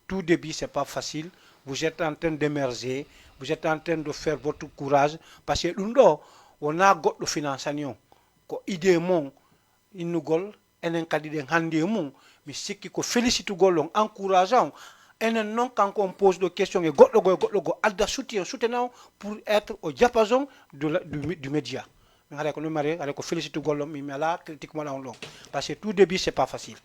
Tout débit, c'est pas facile. Vous êtes en train d'émerger, vous êtes en train de faire votre courage. Parce que nous, on a le financement. Ko idée mon inugol enen kadi den hande mon mi sikki ko félicite gollon encourageant enen non quand on pose des questions et goddo go alda soutenant pour être au diapason du média mi hare ko no mari hare ko félicite gollon mi mala critique mo long parce que tout début c'est pas facile.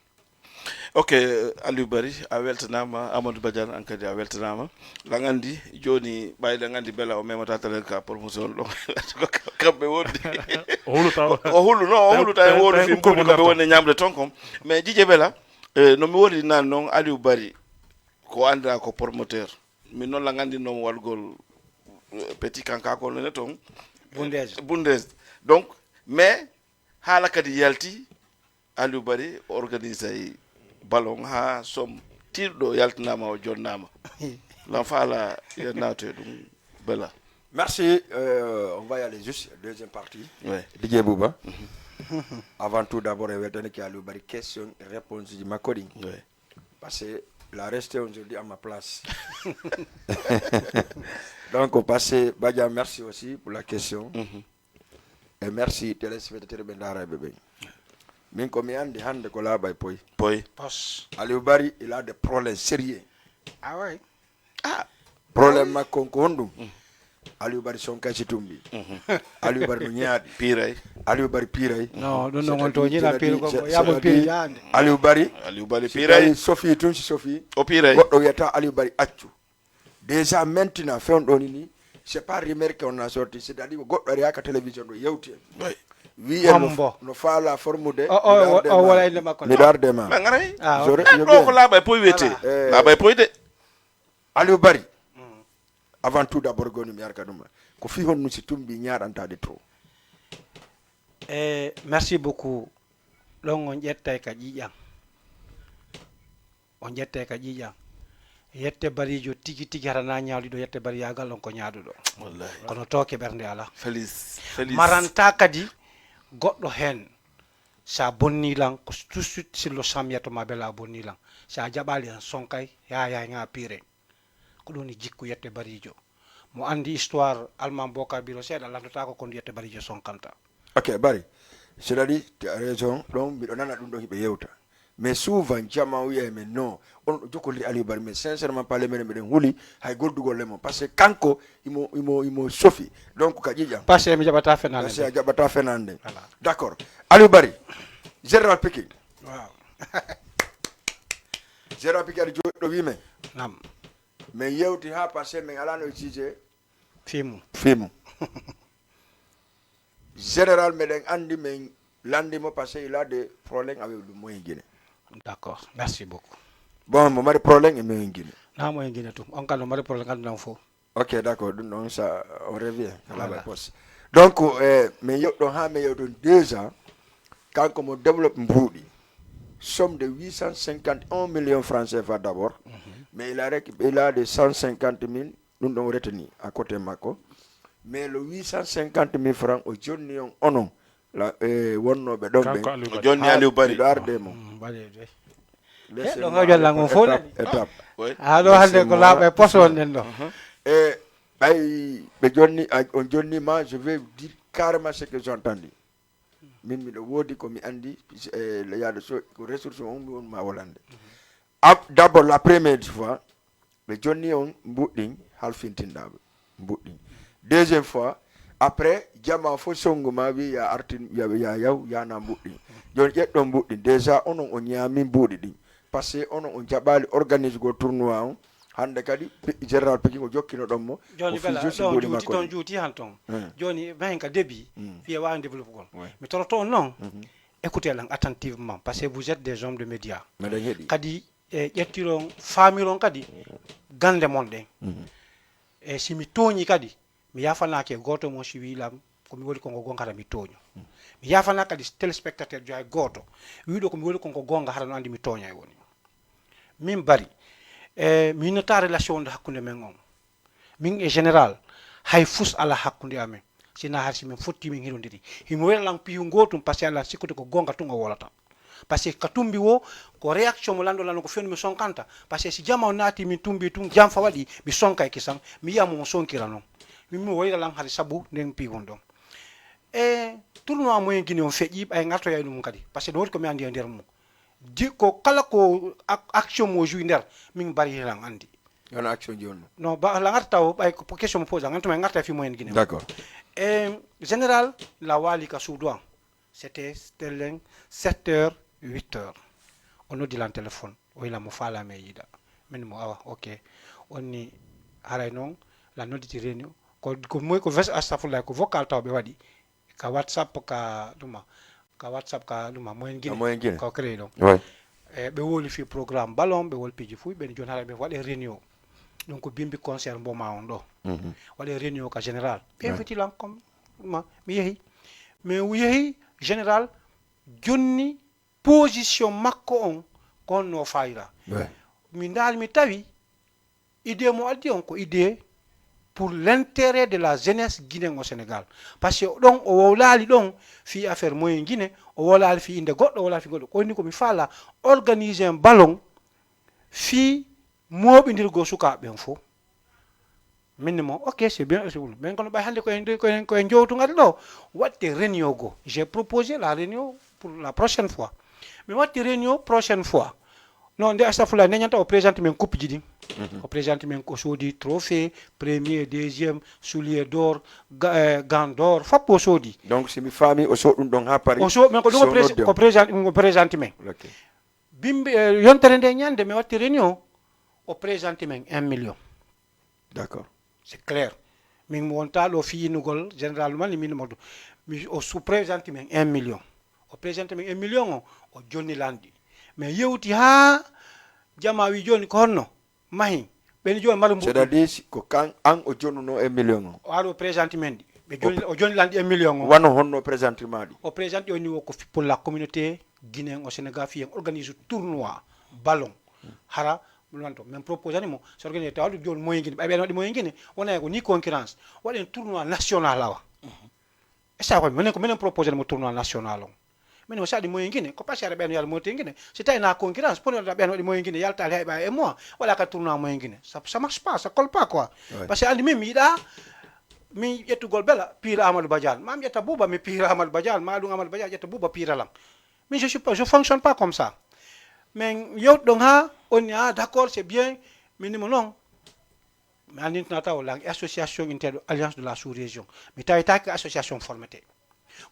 Ok, Aliou Barry a weltanama Amadou Badiane ankadi a weltanama langandi joni ɓay langandi bela o memata talen ka promotion ɗo kamɓe wonde o huluta e woodi film ɓuri kamɓe wonde ñamde ton kom mais Dj Bella no mi wodi nan noon Aliou Barry ko anda ko promoteur min noon langandinomo walgol petit kankako nene toon bundes donc mais haala kadi yalti Aliou Barry organise ballon ha som tirɗo yaltinama o jonnama l'enfant la yennate ɗum Bella. Merci, on va y aller juste deuxième partie. Ouais. DJ Bouba. Avant tout d'abord, je vais donner Aliou Barry question et réponse du Macoding. Ouais. Parce que la restée aujourd'hui à ma place. Donc on passe, Badia, merci aussi pour la question. Et merci téléspectateurs Bendara bébé. Min ko mi andi hande ko laabay poy Aliou Barry il a des problèmes sérieux. Ah ouais. Problème makko ko hondum Aliou Barry son kaci tumbi Aliou Barry no nyaadi piray Aliou Barry piray non on to nyina pir ko ya mo pir jande Aliou Barry piray Sophie tun si Sophie o piray goddo yata Aliou Barry accu déjà maintenant fait on doni ni c'est pas remarque on a sorti c'est-à-dire goddo ari aka télévision do yewti oui no fa la forme de wala inde makko midardema ngaray do ko laabay poy wete laabay poy de Aliou Barry avant tout d'abord goni mi arka dum ko fi honnu si tumbi nyaadanta de trop. Merci beaucoup. Long on jetta ka jijang on jetta ka jijang yette barijo tigi harana nyaali do yette bari yagal on ko nyaadu do wallahi kono toke bernde ala felice maranta kadi goddo hen sa bonni lan ko tout suite sur le samyato mabela bonni lan sa jabali en sonkay ya nga pire ko doni jikku yette barijo mo andi histoire allemand boka biro seda landata ko kon yette barijo sonkanta. Ok Barry, c'est-à-dire tu as raison donc mi donana dum do hibe yewta mais souvent jama wiye men non on jokoli Aliou Barry mais sincèrement parler men den huli hay goldugol lemo parce que kanko imo Sophie donc ka jijam parce que mi jabata fenande parce que jabata fenande d'accord Aliou Barry Général Piqué waaw Général Piqué do wi men nam mais yewti ha passé men ala no jije fimu Général meden andi men landi mo passé il a des problèmes avec le moyen guinéen. D'accord, merci beaucoup. Bon, mon mari problème est moyen guinéen. Non, moyen guinéen tout. On calme mari problème quand on faut. Ok, d'accord. Donc ça, on revient à la réponse. Donc, mais yo don ha mais yo don 2 ans quand on développe Mboudi. somme de 851 millions francs CFA d'abord, mais il a de 150 000, nous l'avons retenu à côté Mako. Mais le 850 000 francs, au Johnny Onon, la Wono Bedong, Johnny Aliou Bari. Je vais dire carrément ce que j'ai entendu. Min le wodi ko mi andi il y a des ressources on ma holande d'abord la première fois le Johnny on mbuding halfintindabe mbuding deuxième fois après jama fo songo ma wi ya artin ya yaw ya na mbuding jon jeddo mbuding déjà onon on nyami mbudi parce que onon on jabali organise go tournoi on hande kadi général peki ko jokkino dom mo joni bela don juuti hanton joni ben ka débit fi wa développer gol mi toroto non écoutez lang attentivement parce que vous êtes des hommes de médias kadi yettiron famiron kadi gande monde e si mi togni kadi mi yafana ke goto mo si wilam ko mi woli ko gonga mi togno mi yafana kadi téléspectateur joy goto wido ko mi woli ko gonga harano andi mi togna woni min bari mi nota relation de hakkunde men on min e général hay fus ala hakkunde amen sina harsi min fotti min hirondiri himo welan piyu gotum parce que ala sikoto ko gonga tunga wolata parce que katumbi wo ko réaction mo lando lano ko fenmi sonkanta parce que si jama on nati min tumbi tum jam fa wadi mi sonka e kisan mi yamo mo sonkira non mi wayla lan hari sabu nden pi wondo tournoi moyen guiné on feji ay ngarto yay dum kadi parce que do ko mi andi nder mo di ko kala ko action mo joui nder min bari lan andi yana action joni non ba la ngarta o ay ko question mo pose nganto ngarta fi moyen guiné d'accord général la wali ka soudouan c'était 7h 8h on dit lan téléphone o ila mo fala me yida min mo awa ok onni haray non la noditi réunion ko moy ko vers astafurlah ko vocal taw be wadi ka whatsapp ka duma ka whatsapp ka duma moyen guiné ko créé donc be woli fi programme ballon be wol piji fu ben jon haray be wadi réunion donc bimbi concert mbo ma on do wadi réunion ka général invité lan comme ma mi yehi mais wu yehi général jonni position makko on kon no fayra mi dal mi tawi idée mo addi on ko idée pour l'intérêt de la jeunesse guinéenne au Sénégal parce que donc o wowlali don fi affaire moyen guiné o wowlali fi inde goddo wala fi goddo ko ni ko mi fala organiser un ballon fi moɓidir go suka ben fo minimo ok c'est bien c'est bon ben kono bay hande ko en jowtu ngal do watte réunion go j'ai proposé la réunion pour la prochaine fois mais watte réunion prochaine fois non de astafula ne nyanta o présente men coupe jidi o présente men ko sodi trophée premier deuxième soulier d'or gant d'or fappo sodi donc si mi fami o so dum don ha pari o so men ko dum ko présente men okay bimbe yontere nde nyande me watte réunion o présente men 1 million d'accord c'est clair min monta lo fiinugol généralement min modu mi o sous présente men 1 million o présente men 1 million o jonni landi mais yewti ha jama wi joni ko honno mahi ben joni malu c'est-à-dire ko kan an o jonnuno 1 million o aro présente men di be joni o jonni landi 1 million wano honno présentement di o présente o niveau ko pour la communauté guinéenne au Sénégal fi organise tournoi ballon hara lanto même proposé mo so organise tawdu joni moyen guiné be wadi moyen guiné wona ko ni concurrence wadi tournoi national lawa e sa ko menen ko menen proposé mo tournoi national on men sa di moyen guiné ko passer ben yalla mo tenguiné c'est tay na concurrence pour da ben wadi moyen guiné yalla tal hayba et moi wala ka tournoi moyen guiné ça marche pas ça colle pas quoi parce que andi même ida mi yetu gol bela pire Amadou Badiane mam yetta bouba mi pire Amadou Badiane ma dum Amadou Badiane yetta bouba pire lam mais je fonctionne pas comme ça mais yow donc ha on a d'accord c'est bien mais non mais en international la association inter alliance de la sous-région mais tawi tak association formée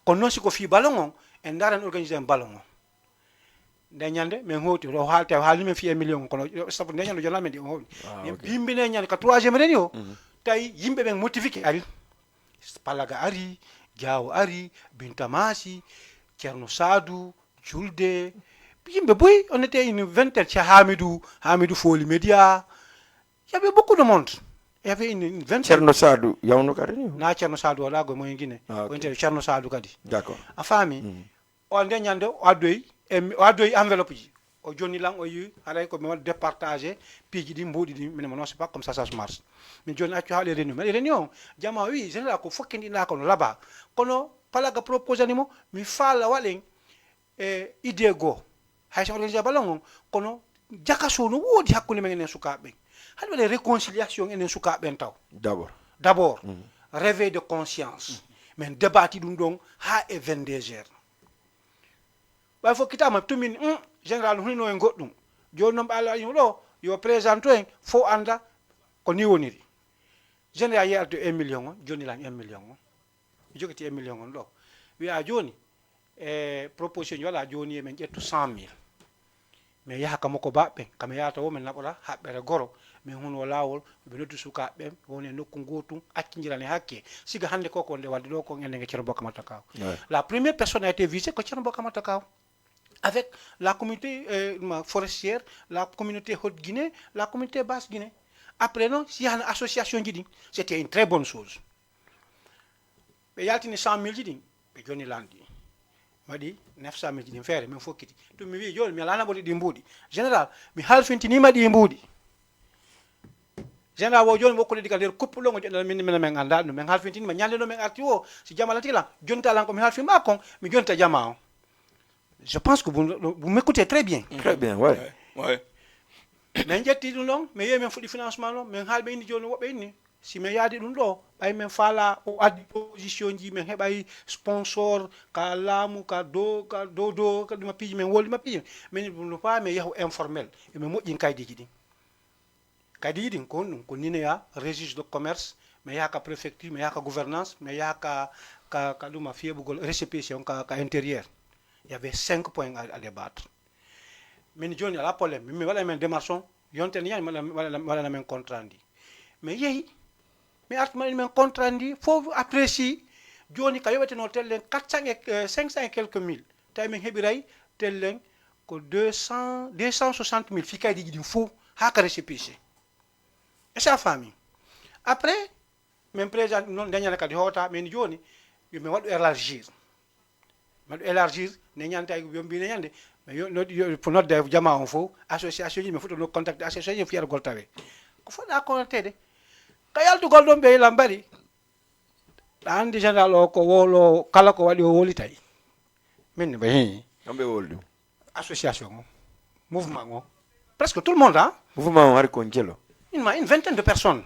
kon non si ko fi ballon on en daran organiser un ballon de nyande mais hoti ro halte haali men fi 1 million kono sabu de nyande jolal men di o bimbi ne nyande ka 3e réunion tay yimbe ben motivé ari palaga ari Diaw ari Bintamasi Thierno Sadou Julde yimbe boy on était une vingtaine chez Hamidou Foli Média il y avait beaucoup de monde il y avait une vingtaine Thierno Sadou yawno ka réunion na Thierno Sadou wala go moyen guiné on était Thierno Sadou kadi d'accord a fami on de nyande o adoy e o addoyi enveloppe ji o jonni lan o yi haray ko mi wad départager piiji ɗi mbuuɗi ɗi min non c'est pas comme ça marche min joni accu haale réunion mais réunion jama wi général ko fokkindinɗa kono laba kono palaga propose animo mi faala waɗen idée goo hayso organisé ballon on kono jakaso no woodi hakkunde men enen sukaɓe haɗi waɗe réconciliation enen sukaɓen taw d'abord réveil de conscience men débatti ɗum ɗon ha e 22 heures ɓay fof kitama tumin général hunino en goɗɗum joni noon ɓe alañum ɗo yo présente en fo anda ko ni woniri général yeyata de 1 million on joni lan 1 million on mi jogiti 1 million on ɗo wiya joni proposition wala joni emen ƴettu 100 000 mais yaha kamo ko baɓɓen kami yahata wo min naɓora haɓɓere goro min huno lawol ɓe noddu sukaɓeɓen woni e nokku gotum accidirane hakke siga hande koko nde wadde ɗo ko enen e Ceerno Bocar Matakaw la première personne a été visée ko Ceerno Bocar Matakaw avec la communauté forestière, la communauté Haute-Guinée, la communauté Basse-Guinée. Après, non, s'il y a une association, c'était une très bonne chose. Mais il y a 100 000 dit, mais Johnny Landi. m'a dit 900 000 dit faire, mais faut quitter. Tu me dis, Johnny, mais là, on a dit mboudi. Général, mais halfinti ni ma dit mboudi. Général, wo Johnny, beaucoup de dire couple long, mais men anda, mais halfinti ni ma nyande no men artio, si jamalati là, Johnny talan comme halfin ma kon, mais Johnny ta jamao. Je pense que vous m'écoutez très bien. Très bien, ouais. Mais jetti dum non, mais yemen fudi financement non, mais halbe indi joni wobbe inni. Si me yaadi dum do, bay men fala o addi position ji men hebay sponsor ka lamu ka do ka duma piji men woldi ma piji. Men dum fa me yahu informel e me mojjin kaydi ji din. Kaydi din ko dum ko nine ya registre de commerce, me ya ka préfecture, me ya ka gouvernance, me ya ka duma fiebugol récépissé ka intérieur. Il y avait 5 points à débattre. Mais nous avons la problème. Mais voilà, une démarche. Yonte ni voilà un contrat rendu. Mais yéhi, mais un contrat rendu, faut apprécier. Johnny kayo bete no tel 500 et quelques mille. Taïmen hebiray tel ko 260 000 fika di di fou haka récépissé. Et sa famille. Après, même président non dernier ka di hota mais Johnny, il me wadu élargir. Ma élargir ne ñanta yombi ne ñande mais pour notre jama on fo association yi me foto no contact association fi yar goltawe ko foda ko tede kayal to goldon be lambari andi général o ko wolo kala ko wadi o woli tay min be hin ambe woldu association mouvement presque tout le monde hein mouvement har ko ngelo une vingtaine de personnes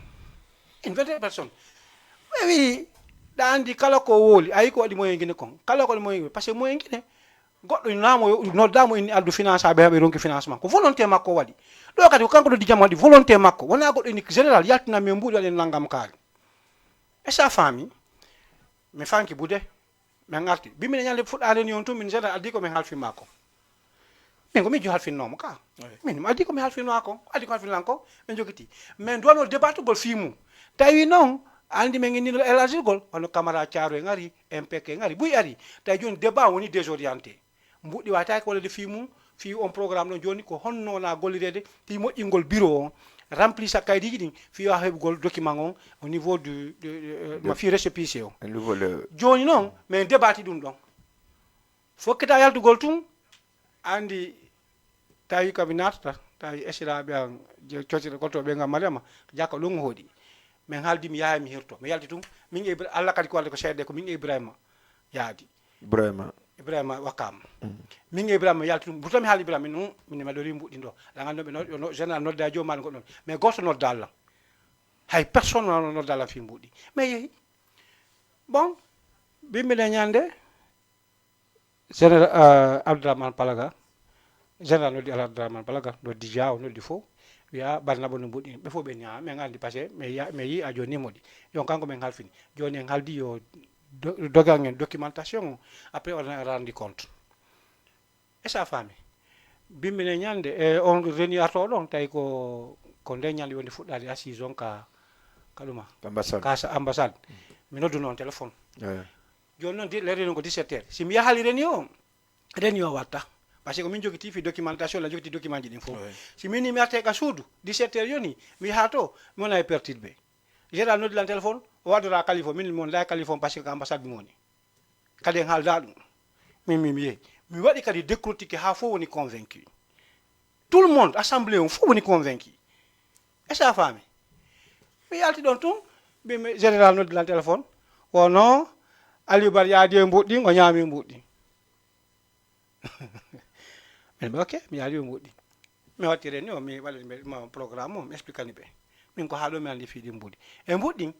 oui andi kala ko woli ay ko wadi moyen ngene kon kala ko moyen parce que moyen ngene goddo namo no damo ni addu finance be habe ronki financement ko volonté makko wadi do kadi kanko do dijam wadi volonté makko wona goddo ni général yaltina me mbudi walen nangam kaali et sa famille me fanki bude me ngarti bi mi nyande fudale ni on to min général addi ko me halfi makko men ko mi jo halfi nomo ka min addi ko me halfi nako addi ko halfi lanko men jogiti men do no débattre gol fimu tawi non andi men ngi élargir gol hono camara tiaro ngari MPK ngari buy ari tay joni débat woni désorienté mbudi wata ko wala de fimu fi on programme non joni ko honno na gollirede fi moƴƴingol bureau on rempli sa kaydi din fi wa hebgol document on au niveau du ma fi récépissé on joni non mais débatti dum don fokkata yaldugol tum andi tawi kabinata tawi esira be ciotire goto be ngam mariama jakka longo hodi men haldi mi yaha mi hirto mi yalti tum min e Allah kadi ko walde ko seede ko min e Ibrahima yaadi Ibrahima wakam min e Ibrahima yalti tum butami haali Ibrahima min ma do ri mbudi ndo la ngando no général nodda jo man ko non mais goto nodda Allah hay personne nodda Allah fi mbudi mais yehi bon bimbe de nyande général Abdourahmane Palaga général noddi Abdourahmane Palaga do dija noddi fo wiya barnabo no mbudi be fo be nya me ngandi passé mais yi a joni modi yon kanko men halfini joni en haldi yo dogangen documentation après on a rendu compte et sa famille bimmine nyande e on reni arto don tay ko nde nyandi woni fuddade assise on ka kaluma ambassade mi noddu non téléphone joni non di le reni ko 17h si mi yahali reni o watta parce que min jogiti fi documentation la jogiti document ji din fo si min mi arte ka suudu 17h yoni mi hato mi wona e perturbe général noddi lan téléphone o wadora kalifo min mon la kalifo parce que ambassade mi woni kadi en halda dum min mi mi waɗi kadi décortiqué ha fof woni convaincu tout le monde assemblée on fof woni convaincu est ce que a faami mi yalti ɗon tun ɓe général noddi lan téléphone o non Aliou Bar yaadi e mbuɗɗi o ñaami mbuɗɗi min ɓe ok mi yaadi e mbuɗɗi mi wattire ni o mi waɗi ma programme o mi expliquani ɓe min ko haa ɗo mi andi fiiɗi mbuɗi e mbuɗɗi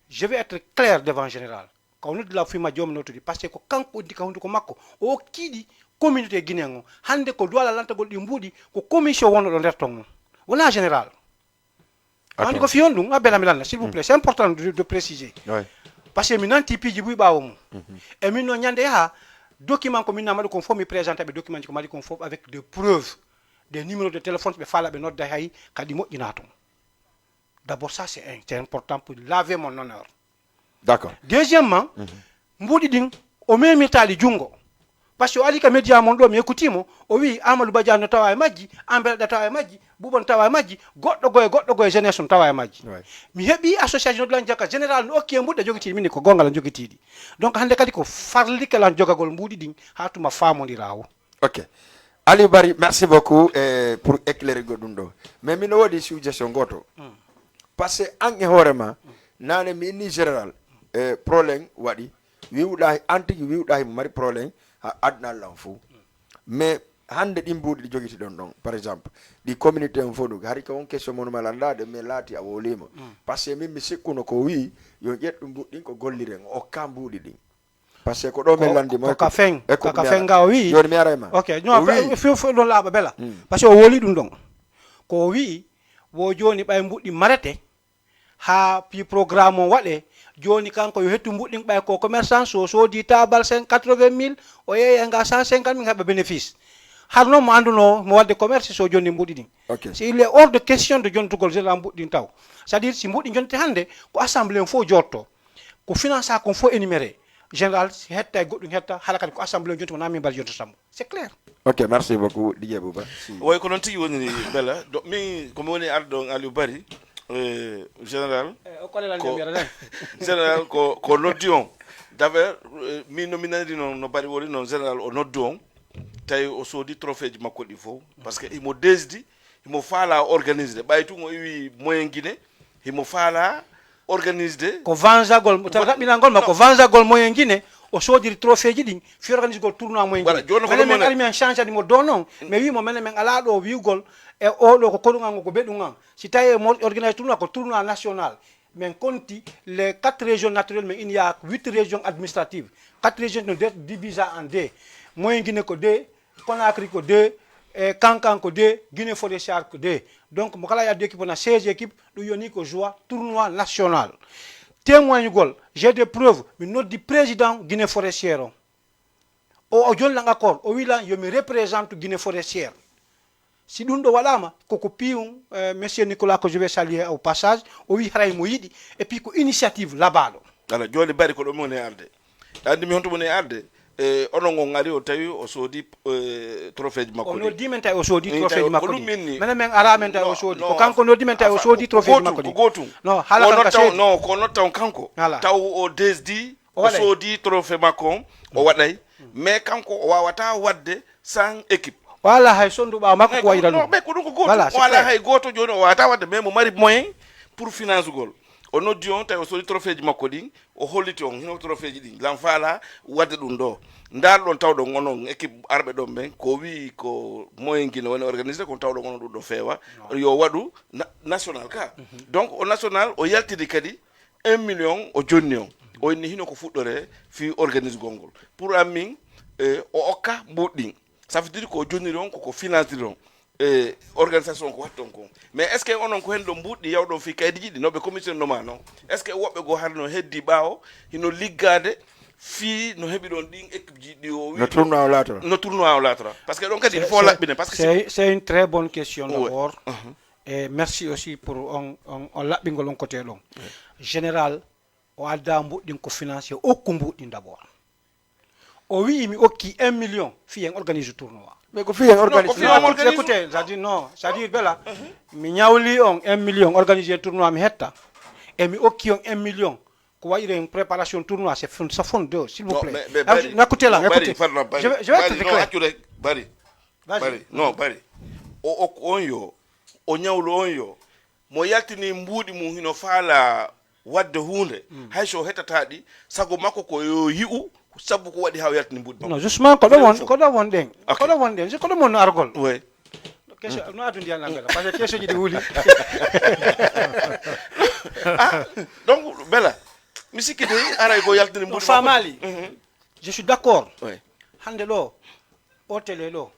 je vais être clair devant général ko noddi la fima joom notudi par ce que ko kanko uddi ka hunduko makko o kiiɗi communauté guinéen o hande ko duwala lantagol ɗi mbuuɗi ko commission wonno ɗo nder ton non wona général andi ko fiyon ɗum abbelami lanna s'il vous plaît c'est important de préciser par ce que mi nanti piiji buy ɓaawo mum e min noon ñande yaha document ko min namaɗo kon fof mi présenté ɓe document ji ko maɗi kon fof avec des preuves des numéros de téléphone ɓe faala ɓe nodda hay kadi moƴƴina ton d'abord ça c'est important pour laver mon honneur d'accord deuxièmement mbuuɗi ɗin o memitali jungo par ce que o ari ka média mon ɗo mi ekkutimo o wi Amadou Badiane no tawa e majji Ambelɗa tawa e majji Bouba no tawa e majji goɗɗo goye jeunesse no tawa e majji mi heeɓi association de lan jakka général no okki e mbuɗɗe jogitiɗi min ko gongal jogitiɗi donc hande kadi ko farlike lan jogagol mbuuɗi ɗin ha tuma famodira o ok Aliou Barry merci beaucoup pour éclairer ɗum ɗo mais min waɗi suggestion goto par ce que an e hoorema nane mi inni général probléme waɗi wiwɗa antigi wiwɗa himo mari probléme ha adnallan fou mais hande ɗin mbuuɗi ɗi jogiti ɗon ɗon par exemple ɗi communauté en fof ɗum hari ko on question mono mal andade mais laati a wolima par ce que min mi sikkuno ko wi yo ƴetɗu mbuɗɗin ko golliren o okka mbuuɗi ɗin par ce que ko ɗo min landi mo ka fenga o wi joni mi arayma ok non fof ɗon laaɓa bela par ce que o woli ɗum ɗon ko wi wo joni ɓay mbuɗɗi marete ha pi programme o waɗe joni kanko yo hettu mbuɗɗin ɓay ko commerçant so soodi tabal 80 000 o yeeyi nga 150 000 heɓa bénéfice har noon mo anduno mo wadde commerce so joni mbuɗi ɗin c'est il est hors de question de jontugol général mbuɗɗin taw c'est à dire si mbuɗɗi jonte hande ko assemblée o fof jotto ko finance kon fof énuméré général si hetta e goɗɗum hetta hala kadi ko assemblée jonti ko nami mbaɗa jontotammo c'est clair ok merci beaucoup Didier Bouba way ko noon tigi woni bela min komi woni arɗo Aliou Barry général général ko noddi on d'abord min no minaniri noon no Barry woni noon général o noddi on tawi o soodi trophée ji makko ɗi fof par ce que imo desdi imo faala organisde ɓay tun o iwi moyen guiné imo faala organisde ko vengagol raɓɓinagol ma ko vengagol moyen guiné o soodiri trophée ji ɗin fi organise gol tournoi moyen guiné men ari men change ani mo do noon mais wimo menen men ala ɗo wiwgol e oɗo ko koɗugal ko beɗugal si tawi mo organise tournoi ko tournoi national men konti les 4 régions naturelles mais il y a 8 régions administratives 4 régions no divisées en deux moyen guiné ko 2 Conakry ko 2 Kankan ko 2 Guinée forestière ko 2 donc mo kala ya deux équipes on a 16 équipes ɗum yoni ko joie tournoi national témoignugol j'ai des preuves mi noddi président Guinée forestière o joni lan accord o wi lan yomi représente Guinée forestière si ɗum ɗo waɗama koko piyum monsieur Nicolas que je vais saluer au passage o wi haray mo yiɗi et puis ko initiative labaɗo ala joni Barry ko ɗo moni arde andi mi honto moni arde onon gon ari o tawi o soodi trophée ji makko o noddi men tawi o soodi trophée ji makko minen men ara men tawi o soodi ko kanko noddi men tawi o soodi trophée ji makko ko gotum non hala kanko non ko notta on kanko taw o desdi o soodi trophée makko o waɗay mais kanko o wawata wadde sans équipe wala hay sondu ɓawa makko ko wayra ɗum mais ko ɗum ko gotum wala hay goto joni o wawata wadde mais mo mari moyen pour finance gol o noddi on tawi o soodi trophée ji makko ɗin o holliti on hino trophée ji ɗin lan faala wadde ɗum ɗo ndar ɗon tawɗon onon équipe arɓe ɗon ɓen ko wi ko moyen guine woni organisé ko tawɗon onon ɗum ɗo feewa yo waɗu national ka donc o national o yaltidi kadi 1 million o jonni on o inni hino ko fuɗɗore fi organise gongol pour amin o okka mbuɗɗin ça veut dire ko jonniri on koko finance diri on organisation ko watton ko mais est ce que onon ko hen ɗo mbuɗɗi yawɗon fi kaydi jiɗi noɓe commission noma noon est ce que woɓɓe goo har no heddi ɓaawo hino liggade fi no heɓi ɗon ɗin équipe ji ɗi o wi no tournoi o laatora par ce que ɗon kadi il faut laɓɓine parce que c'est une très bonne question d'abord et merci aussi pour on laɓɓingol on côté ɗon général o adda mbuɗɗin ko financier okku mbuɗɗin d'abord o wi mi okki 1 million fi en organise tournoi mais ko fi en organise écoutez c'est-à-dire non c'est-à-dire bela mi ñawli on 1 million organiser tournoi mi hetta e mi okki on 1 million ko wayi une préparation tournoi c'est ça fond deux s'il vous Non, plaît. Barry, N'écoutez là, non, Barry, écoutez. pardon, Barry. Je vais être Barry, très non, clair. accurate, Barry. Vas-y. Barry, non, Barry. O onyo, o nyawlo onyo. Mo yaltini mbudi mu hino fala wadde hunde. Hayso hetataɗi sago makko ko yo yi'u sabu ko waɗi ha yaltini mbudi makko. Non, justement ko do won den. Ko do won den, ko do mon argol. Oui. Question no atundi yalla ngala parce que question ji di wuli. Ah, donc Bella, misikide aray go yaltini mbudi Famali. Je suis d'accord. Oui. Hande lo hôtel lo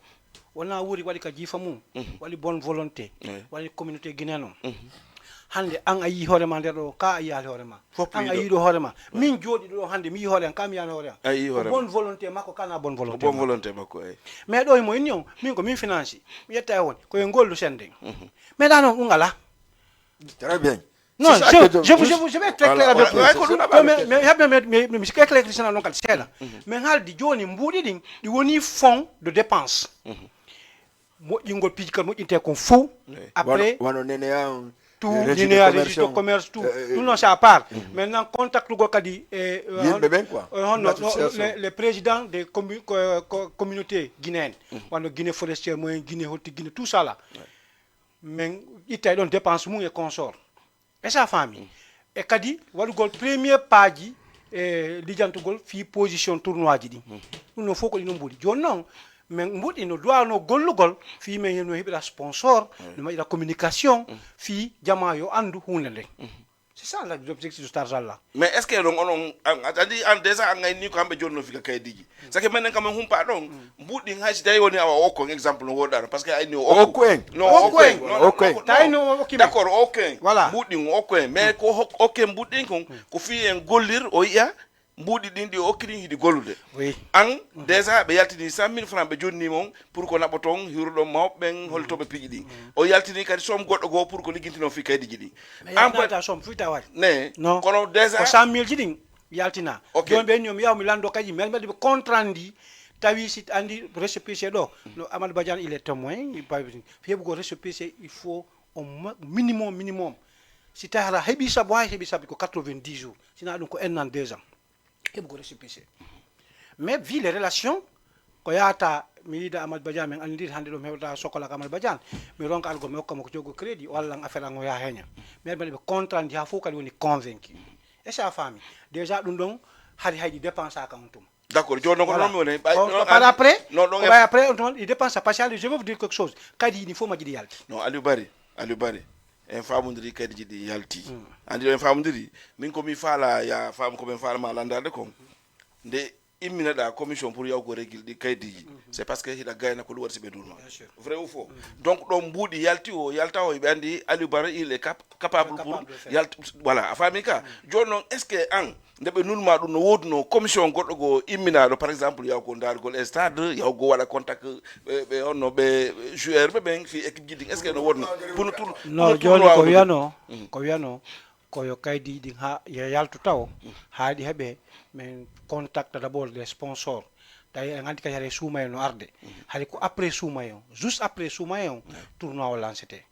wona wuri wali ka jifa mum wali bonne volonté wali communauté guinéenne hande an ayi horema nder do ka ayi horema an ayi do horema min jodi do hande mi hore kam yana hore ayi horema bonne volonté makko kana bonne volonté bonne volonté makko mais do mo union min ko min finance mi yetta won ko en gollu sende mais dano ngala très bien. Non, je vais être très clair avec vous. Mais je clair que c'est non kal sela. Mais hal di joni mbudi din di woni fonds de dépenses. Mo ingol pijikal mo inte kon fou après wano nene ya tout linéaire registre de commerce tout non c'est à part. Maintenant contact go kadi les présidents des communautés guinéennes. Wano Guinée forestière moyen Guinée haute Guinée tout ça là. Mais ité don dépense mu et consort. Et sa famille et kadi walugol premier page lijantugol fi position tournoi ji di no foko ino mbudi jon non mais mbudi no doit no gollugol fi men no hebira sponsor no ma communication fi jama yo andu hunde c'est ça l'objectif de cet argent là. Mais est-ce que on attendez en déjà ngay ni ko hambe jonno fika kay diji ça que menen kam humpa don mbudi haji tay woni awa okko exemple no wodar parce que ay ni okko d'accord okko voilà mbudi okko mais ko okko mbudi ko fi en gollir o iya mbudi din di okki hidi gollude oui an déjà be yaltini 100 000 francs be jonni mon pour ko naboton hirudo mawben holtobe piji di o yaltini kadi som goddo go pour ko ligintino fi kaydi jidi en ta som fuita wat ne non kono déjà 100 000 jidin yaltina don be nyom yaw mi lando kadi mel be contrandi tawi sit andi récépissé do no Amadou Badiane il est témoin il pas fi go récépissé il faut au minimum si tahra hebi sabi ko 90 jours sina dum ko un an 2 ans et beaucoup récépissé mais vu les relations ko yata mi yida Amadou Badiane men andir hande do mewta sokola Amadou Badiane mi ronka algo me ko jogo crédit wala affaire ngo ya henya mais be contrat ndi ha fo kali woni convaincu et sa famille déjà dum don hari haydi dépense accountum d'accord jono ko non woni par après il dépense parce que je vais vous dire quelque chose kadi il faut ma jidi yalti non Aliou Bari en famundiri kadi jidi yalti andi en famundiri min ko mi fala ya fam ko ben fala ma landade ko nde immina da commission pour yaw ko régil di kaydiji c'est parce que hida gayna ko luwar sibe durma vrai ou faux donc do mbudi yalti o yalta o be andi Aliou Bari il est capable pour yalti voilà afami ka jonnon est ce que an ndebe nulma dum no wodno commission goddo go immina do par exemple yaw ko dargol stade yaw go wala contact be onno be joueur be ben fi équipe jidi est ce que no wodno pour tout non joni ko wiano ko yo kaydi di ha yaltu taw haadi hebe men contact d'abord les sponsors tay nganti ka yare soumayo no arde hari ko après soumayo juste après soumayo tournoi o lancete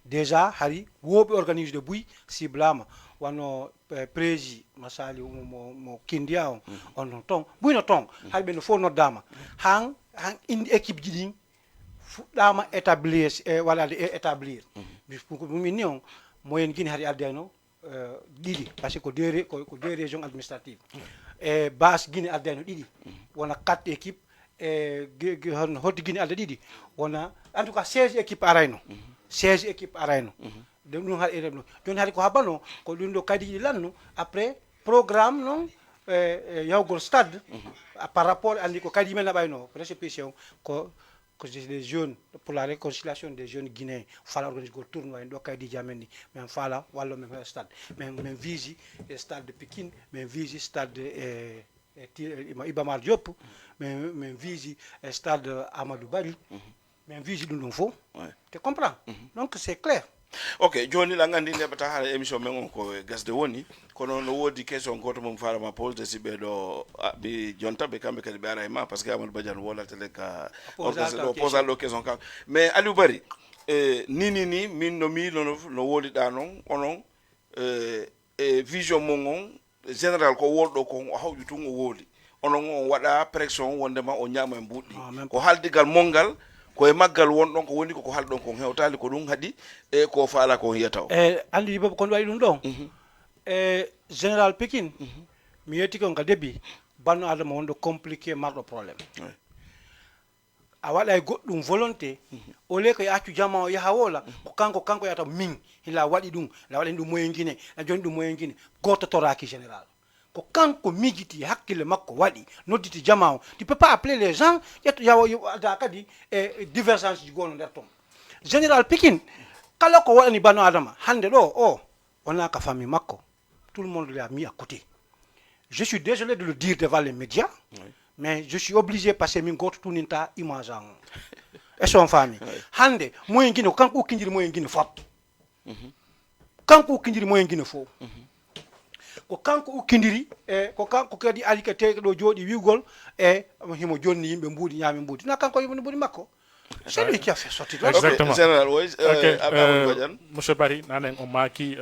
déjà hari wobe organise de buy si blama wano prési masali mo kindia on ton buy no ton hay ben fo no dama hang indi équipe jidi dama établir wala établir pour mi nion moyen gini hari ardeno didi parce que deux régions administratives et base Guinée ardeno didi wona 4 équipes et hot Guinée alde didi wona en tout cas 16 équipes arayno 16 équipes arayno de dum har erem don hari ko habano ko dum do kadi lanno après programme non yawgol stade par rapport andi ko kadi men bayno récépissé ko des jeunes pour la réconciliation des jeunes guinéens fala organiser go tournoi do kay di jamendi men fala wallo men stade men visi stade de Pikine men visi stade Iba Mar Diop men visi stade Amadou Bari men visi dum fo tu comprends donc c'est clair. Ok, joni la ngandi nebata hala émission men ko gasde woni kono no wodi question goto mom fara ma pose de sibe do bi jonta be kambe kadi be ara ma parce que Amadou Badiane wala tele ka poser la question ka mais Aliou Bari ni min no mi no wodi da non onon vision mon général ko wolɗo ko hawju tun o wooli onon on waɗa pression wondema o ñaama e mbuɗɗi ko haldigal mongal koye maggal wonɗon ko woni koko halɗon kon hewtali ko ɗum haɗi e ko faala kon yiyata o andi yiɓe kon waɗi ɗum ɗon général Pikine mi yetti kon ka début banno adama wonɗo compliqué marɗo probléme a waɗa e goɗɗum volonté au lieu ko yaccu jama o yaha wola ko kanko yata min hila waɗi ɗum la waɗani ɗum moyen guine la joni ɗum moyen guine goto toraki général ko kanko mijiti hakkille makko waɗi nodditi jama o tu peux pas appeler les gens ƴetto yawa kadi e divergence ji gono nder ton général Pikine kala ko waɗani banno adama hande ɗo o wona ka famille makko tout le monde l'a mis à côté je suis désolé de le dire devant les médias mais je suis obligé parce que min goto tuninta image an e son famille hande moyen guine ko kanko ukkidiri moyen guine fop kanko ukkidiri moyen guine fof ko kanko ukkidiri e ko kanko kadi ari ka teɗo jooɗi wiugol e himo jonni yimɓe mbuudi ñaami mbuudi na kanko yimɓe mbuudi makko c'est lui qui a fait sortir exactement général monsieur Barry nanen o maaki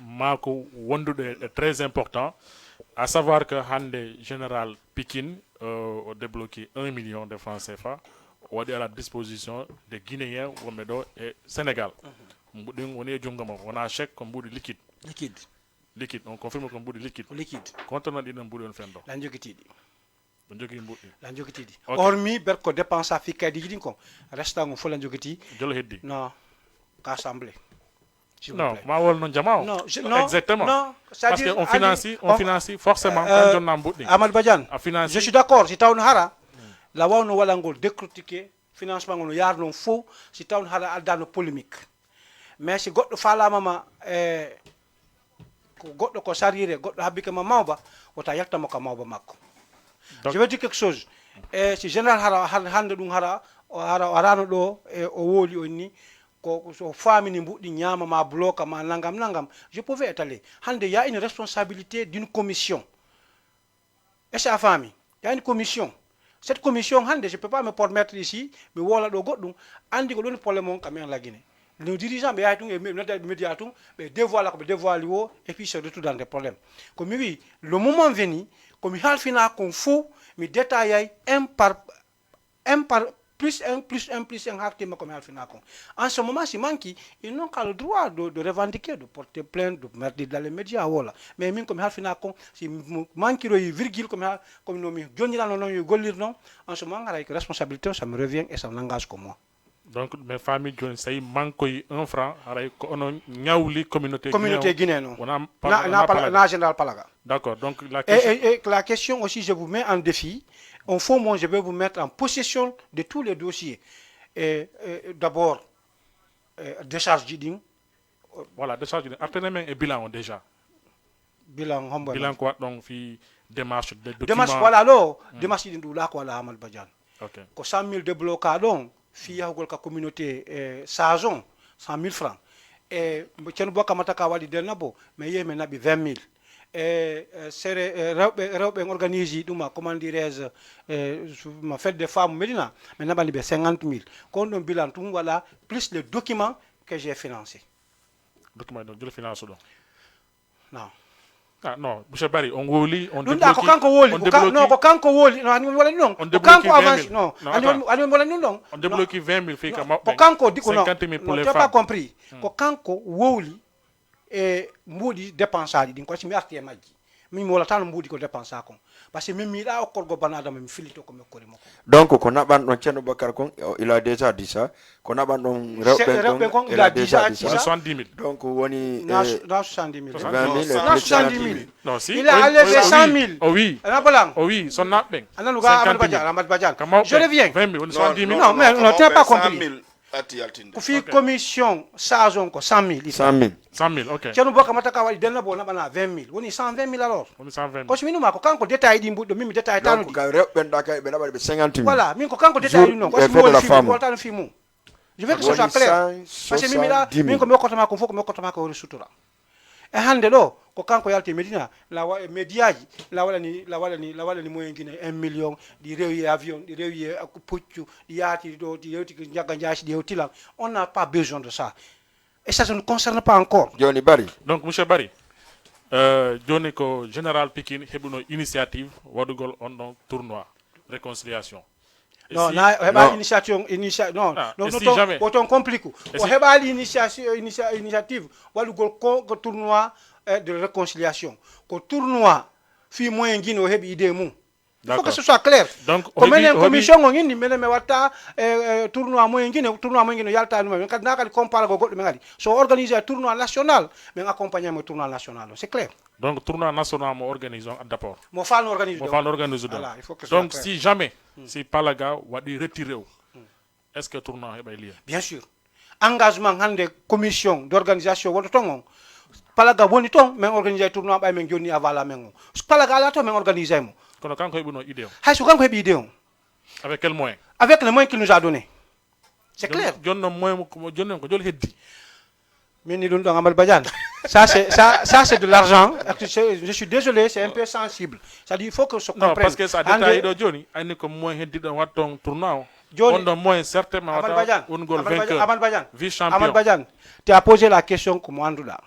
maako wonduɗo très important à savoir que hande général Pikine o débloqué 1 million de francs CFA o waɗi à la disposition des Guinéens wonɓe ɗo e Sénégal mbuɗin woni e jungo makko wona chèque ko mbuɗi liquide on confirme ko mbuɗi liquide contenant ɗiɗon mbuɗi on fen ɗo lan jogitiɗi ɗo jogui mbuɗɗi lan jogitiɗi hormis ber ko dépense a fikkadi jiɗin kon resta ngo fof lan jogiti jolo heddi non ka assemblée non ma wol non jama non exactement non parce que on financie forcément kan jonna mbuɗɗi Amadou Badiane je suis d'accord si tawno hara la wawno waɗangol décortiquer financement ngol no yaar noon fof si tawno hara addano polémique mais si goɗɗo falamama ko goɗɗo ko sarire goɗɗo habbike ma mawba wota yaktamo ka mawba makko je veux dire quelque chose e si général hara hande ɗum hara o arano ɗo e o wooli on ni ko so famini mbuɗɗi ñaama ma bloca ma nangam je pouvais étaler hande y a une responsabilité d'une commission et ça famille y a une commission cette commission hande je peux pas me permettre ici mi wola ɗo goɗɗum andi ko ɗon probléme on kamen la Guinée nos dirigeants ɓe yahay tun e nodda média tun ɓe dévoila ko ɓe dévoili o et puis se retrouve dans des problèmes ko mi wi le moment venu komi halfina kon fof mi détaillay un par plus un hartima comme halfina kon en ce moment si manqui ils n'ont qu'à le droit de revendiquer de porter plainte de mettre dans les médias voilà mais min komi halfina kon si manqui royi virgule comme no mi jonirano noon yo gollir noon en ce moment haray ko responsabilité ça me revient et ça n'engage que moi donc mes familles joni sayi mankoy 1 franc haray ko onon ñawli communauté guinéen non wona na général Palaga d'accord donc la question aussi je vous mets en défi en fond moi je vais vous mettre en possession de tous les dossiers et d'abord décharge jiɗin voilà décharge jiɗin artene men e bilan o déjà bilan hombo bilan ko wat ɗon fi démarche de document voilà ɗo démarche jiɗin ɗula ko wala Amadou Badiane ok ko 100 000 débloca ɗon fi yahugol ka communauté saison 100 000 francs e ceerno Bokka Mataka waɗi delnabo mais yehi mi naɓi 20 000 sere rewɓe organise ɗuma comment dirais ma fête des femmes Médina mi naɓani ɓe 50 000 ko on ɗon bilan tum waɗa plus les documents que j'ai financé document ɗon jolo finance ɗon non non monsieur Barry on woli on ɗum ɗa ko kanko woli non ko kanko woli no ani wala ɗum ɗon ko kanko avance non ani wala ɗum ɗon on débloque 20 000 fi ka mabɓe ko kanko diko non 50 000 pour les femmes tu as pas compris ko kanko wowli e mbuuɗi dépense aji ɗin ko si mi arti e majji min mi wolata no mbuuɗi ko dépense a kon par ce que min miiɗa okkorgo bana adama mi filito ko mi okkori makko donc ko naɓan ɗon ceerno Bakar kon il a déjà dit ça ko naɓan ɗon rewɓe kon il a déjà dit ça 70 000 donc woni na 70 000 20 000 na 70 000 non si il a enlevé 100 000 oh oui ana balang oh oui son naɓɓen ananu ga Amadou Badiane je reviens 20 000 woni 70 000 non mais non tu n'as pas compris 100 000 atti yaltinde ko fi commission saison ko 100 000 100 000 ok ceerno Bokka Mataka waɗi delnabo naɓana 20 000 woni 120 000 alors woni 120 000 ko so minuma ko kanko détail ɗi mbuɗɗo min mi détail tanuɗi donc ka rewɓen ɗa kay ɓe naɓaɗi ɓe 50 000 voilà min ko kanko détail ɗum noon ko somi woli fimi woltano fi mum je veux que ce soit clair parce que min ko mi hokkotoma ko fof ko mi hokkotoma ko woni sutura e hande ɗo ko kanko yalti Médina la média ji la waɗani moyen guine 1 million ɗi rewi avion ɗi rewi puccu ɗi yaati ɗo ɗi yewti jagga jaasi ɗi yewtilan on n'a pas besoin de ça et ça ne nous concerne pas encore joni Barry donc monsieur Barry joni ko général Pikine heɓuno initiative waɗugol on ɗon tournoi réconciliation. Non, initiative non non si jamais auton complique o heɓali initiative waɗugol ko tournoi de réconciliation ko tournoi fi moyen guine o heɓi idée mum. Il faut que ce soit clair. Donc, comme une commission on indi menen me watta tournoi moyen guine yalta dum men kadna kadi compara go goddo men ngadi so organiser tournoi national men accompagner mo tournoi national c'est clair. Donc tournoi national mo organisons d'abord. Mo fa organiser. Voilà, il faut que donc si jamais si Palaga wadi retiré est-ce que tournoi est lié? Bien sûr. Engagement hande commission d'organisation wodo tongon Palaga woni ton men organiser tournoi bay men joni avala men Palaga la to men organiser mo. Kono kanko heɓuno idée o. Hay so kanko heɓi idée on. Avec quel moyen? Avec les moyens qu'il nous a donné. C'est clair. Jonno moyen ko jonno ko jol heddi. Meni dun Amadou Badiane. Ça c'est de l'argent. Je suis désolé, c'est un peu sensible. Ça dit il faut que se comprenne. Non, parce que ça détaille do joni ani ko moyen heddi don watton tournoi. On donne moyen certainement on gol vainqueur. Amadou Badiane. Vice-champion. Amadou Badiane. Tu as posé la question comme Andouda.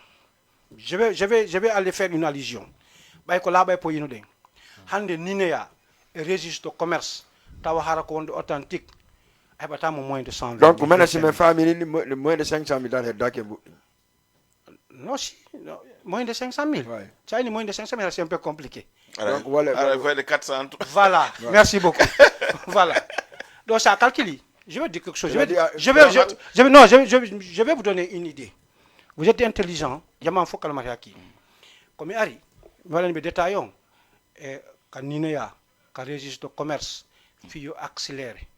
Je vais aller faire une allusion. Bay ko la bay po yinu den. Hande Ninea et registre de commerce tawa hara ko wonde authentique hebata mo moins de 100 000. Donc maintenant c'est mes familles le moins de 500 000 dans les dake. Non si moins de 500 000. Ça ouais. Moins de 500 000 c'est un peu compliqué. Donc voilà les 400. Voilà, merci beaucoup. Voilà. Donc ça calcule. Je vais dire quelque chose. Je vais vous donner une idée. Vous êtes intelligent, yaman fokal mariaki. Comme Ari, voilà les détaillons. Quand Ninea, quand registre de commerce, il accélérer,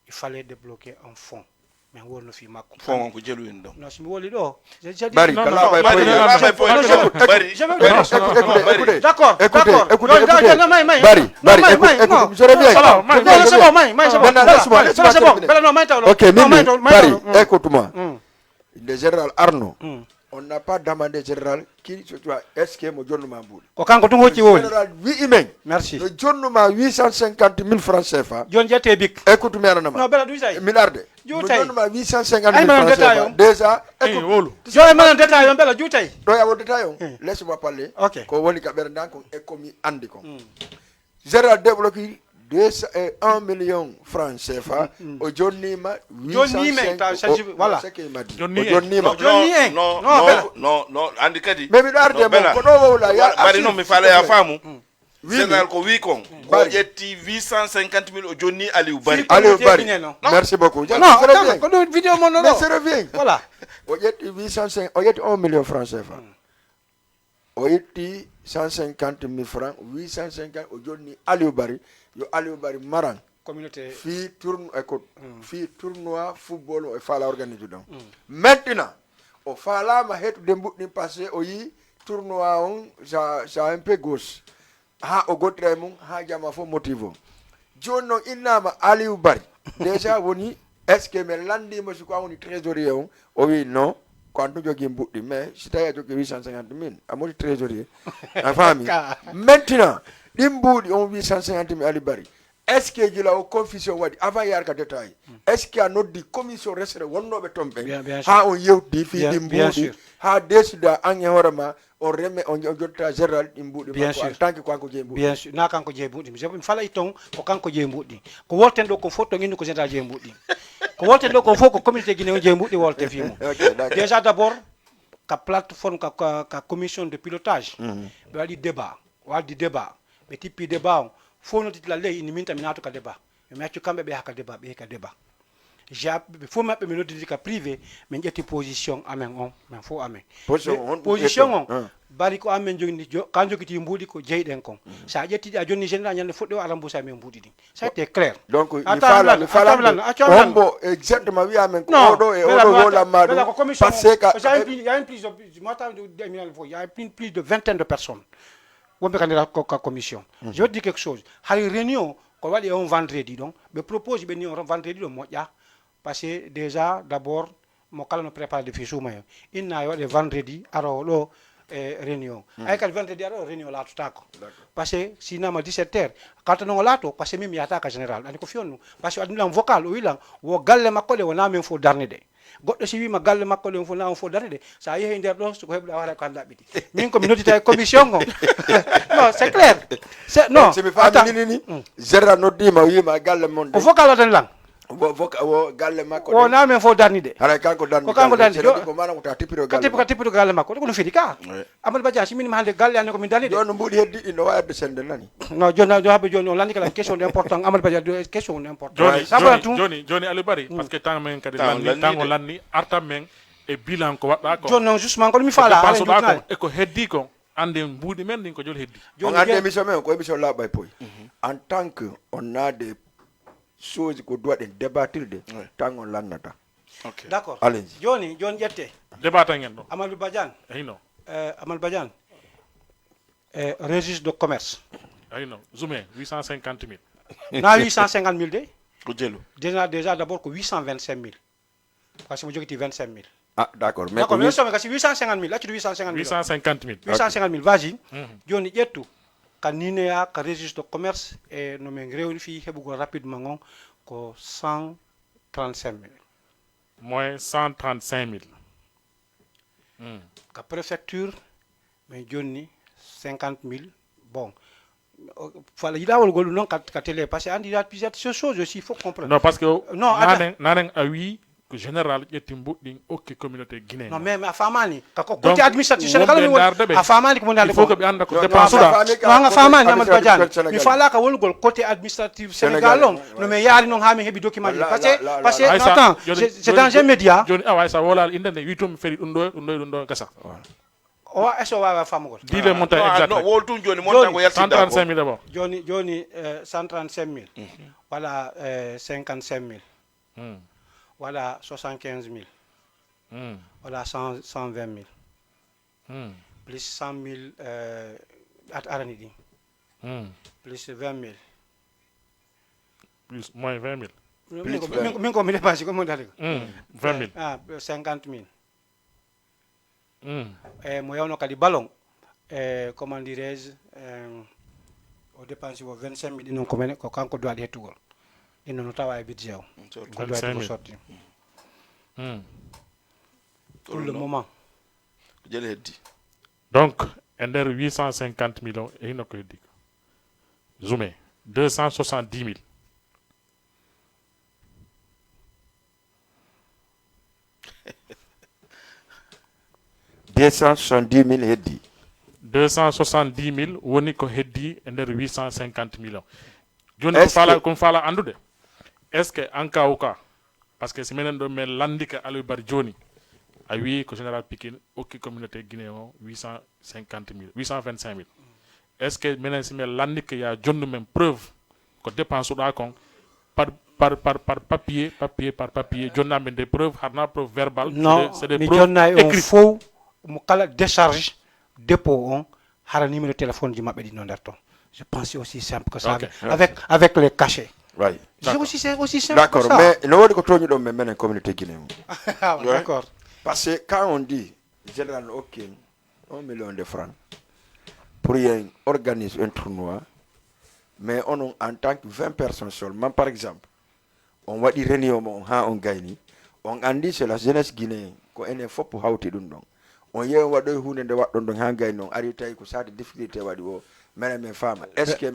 il fallait débloquer un fonds. Mais on ne fait pas. Fonds que j'ai lu. Non, si vous voulez, non. Barry, d'accord. Écoutez. Barry, écoute-moi. Le général Arnaud. On n'a pas demandé général qui est-ce que mon John Mamboul. Général, oui, merci. Le John Mama 850 000 francs CFA. John Jatebik. Écoute-moi, non, Bella Douzaï. Milliard. John Mama 850 000 francs CFA. Déjà, écoute. J'aurais mal un détail, Bella Douzaï. Laisse-moi parler. Ok. Qu'on voit les caméras et commis Andiko. Général débloqué 1 million francs CFA au John Nima 850 voilà c'est ce qu'il m'a dit John Nima non andikadi mais milliard de bon kono wala ya bari non mi fala ya famu général ko wi kon o yetti 850 000 au Johnny Aliou Bari merci beaucoup non attends vidéo mon non c'est revient voilà o yetti 850 o yetti 1 million francs CFA o yetti 150 000 francs 850 au Johnny Aliou Bari yo Aliou Bari Maran communauté fi tournoi football o fala organiser donc maintenant o fala ma hetu de mbudni passé o yi tournoi on ça un peu gauche ha o godre mum ha jama fo motivo jonno innama Aliou Bari déjà woni est-ce que me landi mo ko woni trésorier on o wi non quand jogi mbuddi mais si tawi jogi 850 000 amodi trésorier a fami maintenant Dimboudi on 850 000 Aliou Bari. Est-ce que il a une confusion wadi avant hier ka détail? Est-ce qu'il y a notre commission restée wonno be tombe? Ha on yewdi fi Dimboudi. Ha décida anye horama on remet on jotta général Dimboudi en tant que kanko Jemboudi. Bien sûr, na kanko Jemboudi. Je fala iton ko kanko Jemboudi. Ko wolten do ko photo ngini ko général Jemboudi. Ko wolten do ko fo ko communauté guinéen Jemboudi wolte fi mo. Déjà d'abord ka plateforme ka commission de pilotage. Wadi débat. Mais tipi débat faut noter la lei ni minta minato ka débat mais tu kambe be haka débat be ka débat ja faut mabbe me noter ka privé mais jetti position amen on mais faut amen position on bari ko amen jogni kan jogiti mbudi ko jeyden kon sa jetti a jonni général nyande foddo arambusa men mbudi din ça était clair donc il fala ombo exactement wi amen ko do e odo wala madu parce que il y a une plus de vingtaine de personnes. La commission. Je veux dire quelque chose. La réunion, qu'on va aller un vendredi, donc, me propose de venir un vendredi, parce que déjà, d'abord, mon calme prépare des fiches. Il n'y a pas de vendredi, alors, réunion. Avec le vendredi, alors, réunion là, tout à coup. Parce que sinon, à 17h, quand on est là, parce que même il y a un général. Parce que nous avons un vocal, on a un vocal, on a un goɗɗo si wima galle makko ɗon fof na on fof darde sa yeehi nder ɗon soko heɓɗa wara ko han ɗaɓɓiti min komi noddita e commission o non c'est clair non simi famini ni général noddima wima galle mon o fof kalatan lan o galle makko o na men fof darnide haray kanko darni ko kanko darni ko manam ko ta tippiro galle ka tippito galle makko ko no fedi ka Amadou Badiane si minima hande galle ane ko min darnide don mbuɗi heddi ɗi no wayde sende nani non joni habe joni on landi kala question important Amadou Badiane question important joni Aliou Barry parce que temps men kadi lanni tango lanni arta men e bilan ko wadɗa ko joni non justement ko mi fala ala e ko heddi ko ande mbuɗi men ɗin ko joni heddi on ande émission men ko émission laaɓay poy en tant que on a des choses ko doit débattirde tan on lannata d'accord allez joni ƴette débat ngeen ɗo Amadou Badiane ayno Amadou Badiane registre de commerce ayno zoomé 850 000 na 850 000 de ko jelu déjà d'abord ko 825 000 parce que mo jogiti 25 000 ah d'accord mais d'accord mais somme kasi 850 000 accude 850 000 850 000 vas-y joni ƴettu ka nineya ka registre de commerce e no min rewni fi heɓugo rapidement on ko 135 000 moins 135 000 ka préfecture mais joni 50 000 bon voilà yiɗawol gol non ka télé parce que andi il y a plusieurs choses aussi il faut comprendre non parce que non nanen a wi ko général ƴetti mbuɗɗin okki communauté guinéen non mais a famani ka ko côté administratif sénégal mi a famani ko mon il faut que ɓe anda ko dépense non nga famani Amadou Badiane mi fala ka wolgol côté administratif sénégal on no me yaari non ha mi heɓi document parce que attends c'est dans un média joni awa sa wolal inde nde witum feri ɗum ɗo gasa o eso wawa famugol dile montant exact non wol tum joni montant ko yaltinda 135 000 d'abord joni 135 000 voilà 55 000 voilà 75 000 voilà 120 000 plus 100 000 at arani ɗi plus 20 000 plus moins 20 000 min ko mi dépense ko mo dali ko 20 000 ah 50 000 e mo yawno kadi ballon e comment dirais-je o dépense ko 25 000 ɗinon ko ko kanko dowaɗi hettugol ɗinno no tawa e budget o ko dowaɗi ko sorti pour le moment jele heddi donc e nder 850 millions e hino ko heddi ko zoomé 270 000 270 000 heddi 270 000 woni ko heddi e nder 850 millions joni ko fala andude est ce que en cas ou cas parce que si minen ɗo min landika Aliou Barry joni a wi ko général Pikine okki communauté guinéen o 850 000 825 000 est ce que minen si min landika ya jonnu men preuve ko dépense uɗa kon par papier par papier jonnaɓe des preuves harna preuve verbal non c'est des mi preuves jonnay on fof mo kala décharge dépôt on hara numéro téléphone ji mabɓe ɗi no nder ton je pense aussi simple que ça avec les cachets right c'est aussi simple d'accord mais no wodi ko toñi ɗon men menen communauté guinéen d'accord parce que quand on dit général ok 1 million de francs pour y organiser un tournoi mais on en tant que 20 personnes seulement par exemple on waɗi réunion on ha on gayni on andi c'est la jeunesse guinéen ko enen fof hawti ɗum ɗon on yeewi waɗoy hunde nde waɗɗon ɗon ha gayni on ari tawi ko sade difficulté waɗi o menen min faama est ce que